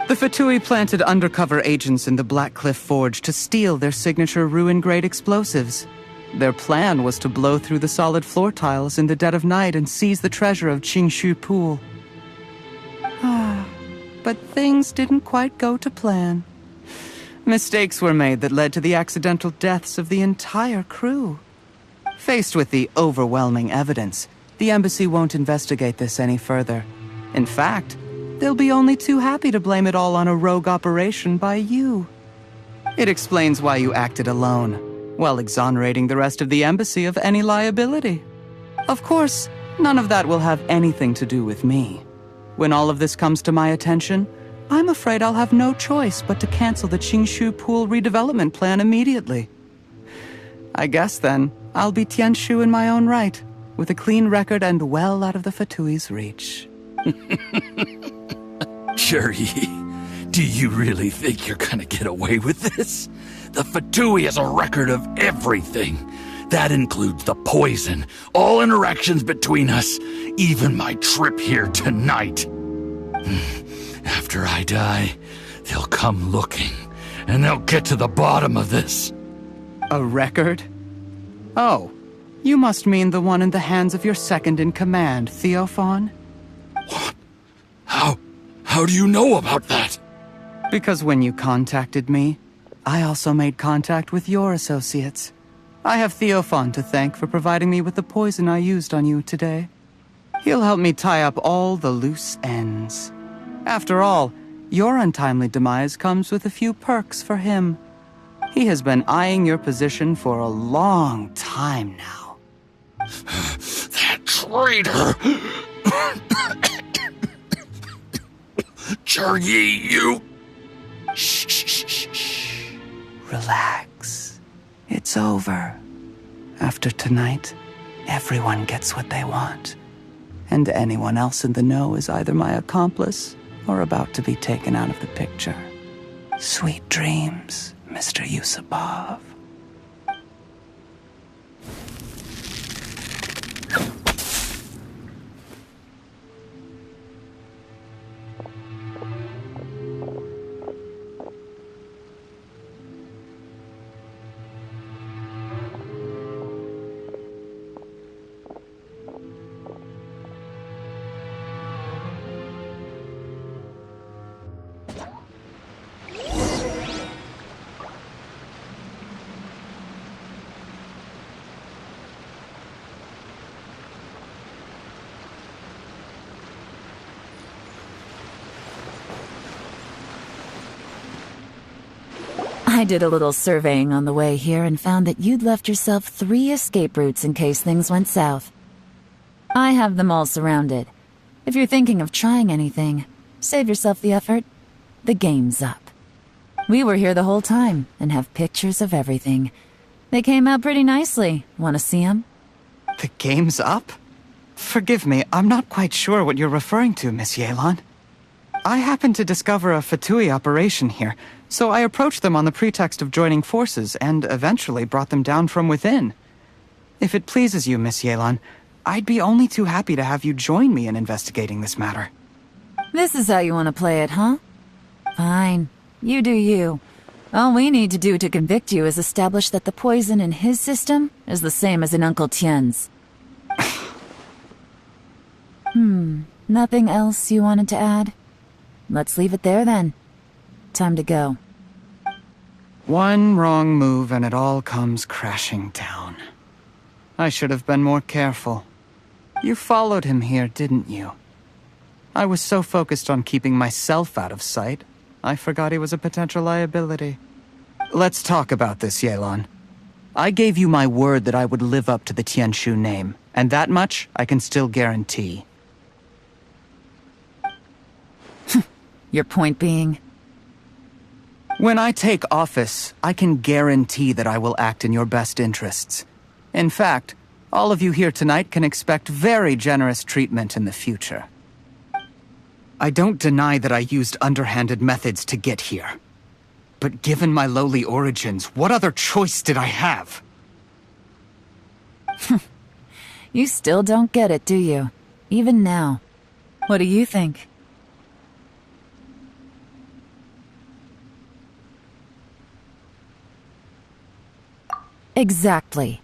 The Fatui planted undercover agents in the Black Cliff Forge to steal their signature ruin-grade explosives. Their plan was to blow through the solid floor tiles in the dead of night and seize the treasure of Qingshu Pool. But things didn't quite go to plan. Mistakes were made that led to the accidental deaths of the entire crew. Faced with the overwhelming evidence, the embassy won't investigate this any further. In fact, they'll be only too happy to blame it all on a rogue operation by you. It explains why you acted alone, while exonerating the rest of the embassy of any liability. Of course, none of that will have anything to do with me. When all of this comes to my attention, I'm afraid I'll have no choice but to cancel the Qingshu Pool redevelopment plan immediately. I guess then, I'll be Tianshu in my own right, with a clean record and well out of the Fatui's reach. Jur-E, do you really think you're gonna get away with this? The Fatui has a record of everything. That includes the poison, all interactions between us, even my trip here tonight. After I die, they'll come looking, and they'll get to the bottom of this. A record? Oh, you must mean the one in the hands of your second-in-command, Theophan? What? How do you know about that? Because when you contacted me, I also made contact with your associates. I have Theophan to thank for providing me with the poison I used on you today. He'll help me tie up all the loose ends. After all, your untimely demise comes with a few perks for him. He has been eyeing your position for a long time now. That traitor! Jur-E, you... Shh. Relax. It's over. After tonight, everyone gets what they want. And anyone else in the know is either my accomplice or about to be taken out of the picture. Sweet dreams, Mr. Yusupov. I did a little surveying on the way here and found that you'd left yourself 3 escape routes in case things went south. I have them all surrounded. If you're thinking of trying anything, save yourself the effort. The game's up. We were here the whole time and have pictures of everything. They came out pretty nicely. Want to see them? The game's up? Forgive me, I'm not quite sure what you're referring to, Miss Yelan. I happened to discover a Fatui operation here, so I approached them on the pretext of joining forces and eventually brought them down from within. If it pleases you, Miss Yelan, I'd be only too happy to have you join me in investigating this matter. This is how you want to play it, huh? Fine. You do you. All we need to do to convict you is establish that the poison in his system is the same as in Uncle Tien's. Nothing else you wanted to add? Let's leave it there then. Time to go. One wrong move and it all comes crashing down. I should have been more careful. You followed him here, didn't you? I was so focused on keeping myself out of sight, I forgot he was a potential liability. Let's talk about this, Yelan. I gave you my word that I would live up to the Tianshu name, and that much I can still guarantee. Your point being? When I take office, I can guarantee that I will act in your best interests. In fact, all of you here tonight can expect very generous treatment in the future. I don't deny that I used underhanded methods to get here. But given my lowly origins, what other choice did I have? You still don't get it, do you? Even now. What do you think? Exactly.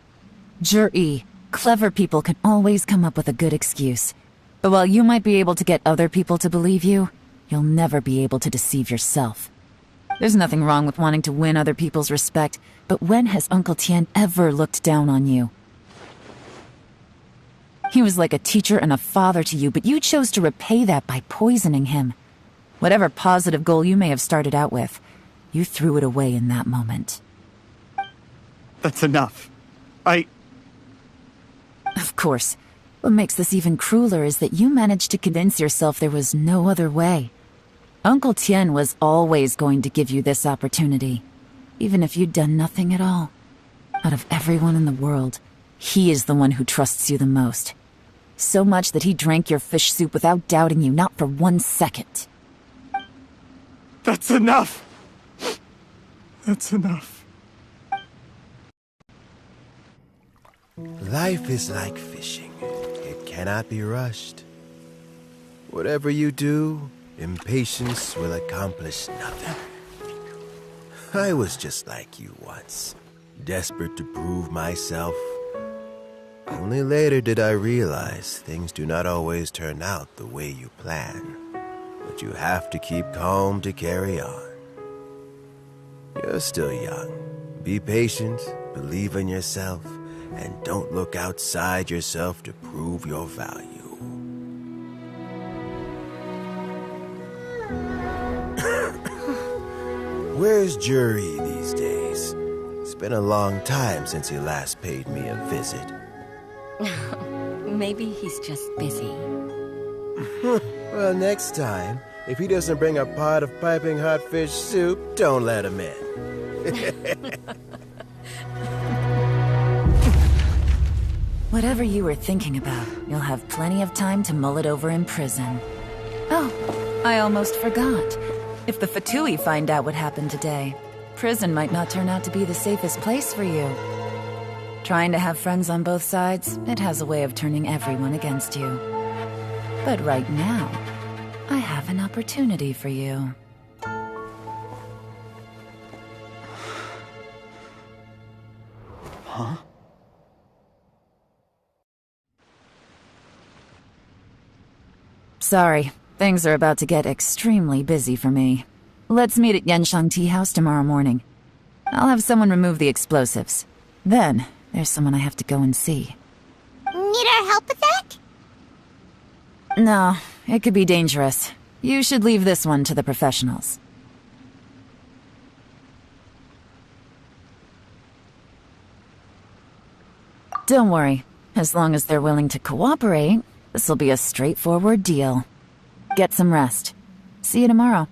Jur-E, clever people can always come up with a good excuse. But while you might be able to get other people to believe you, you'll never be able to deceive yourself. There's nothing wrong with wanting to win other people's respect, but when has Uncle Tien ever looked down on you? He was like a teacher and a father to you, but you chose to repay that by poisoning him. Whatever positive goal you may have started out with, you threw it away in that moment. That's enough. Of course. What makes this even crueler is that you managed to convince yourself there was no other way. Uncle Tien was always going to give you this opportunity, even if you'd done nothing at all. Out of everyone in the world, he is the one who trusts you the most. So much that he drank your fish soup without doubting you, not for 1 second. That's enough! That's enough. Life is like fishing. It cannot be rushed. Whatever you do, impatience will accomplish nothing. I was just like you once, desperate to prove myself. Only later did I realize things do not always turn out the way you plan, but you have to keep calm to carry on. You're still young. Be patient, believe in yourself, and don't look outside yourself to prove your value. Where's Jur-E these days? It's been a long time since he last paid me a visit. Maybe he's just busy. Well, next time, if he doesn't bring a pot of piping hot fish soup, don't let him in. Whatever you were thinking about, you'll have plenty of time to mull it over in prison. Oh, I almost forgot. If the Fatui find out what happened today, prison might not turn out to be the safest place for you. Trying to have friends on both sides, it has a way of turning everyone against you. But right now, I have an opportunity for you. Huh? Sorry, things are about to get extremely busy for me. Let's meet at Genshin Tea House tomorrow morning. I'll have someone remove the explosives. Then, there's someone I have to go and see. Need our help with that? No, it could be dangerous. You should leave this one to the professionals. Don't worry. As long as they're willing to cooperate, this'll be a straightforward deal. Get some rest. See you tomorrow.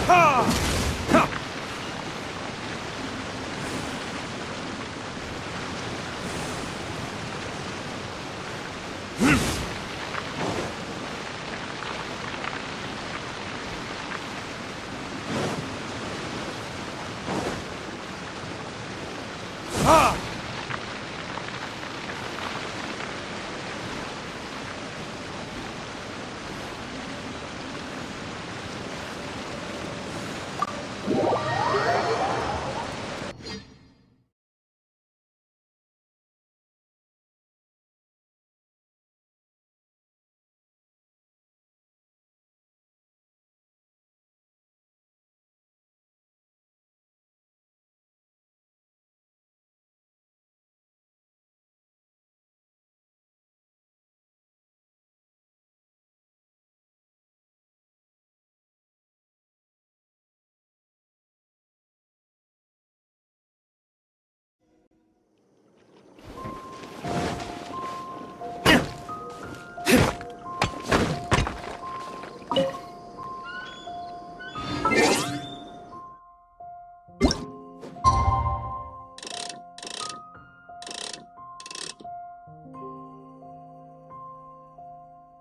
Ha!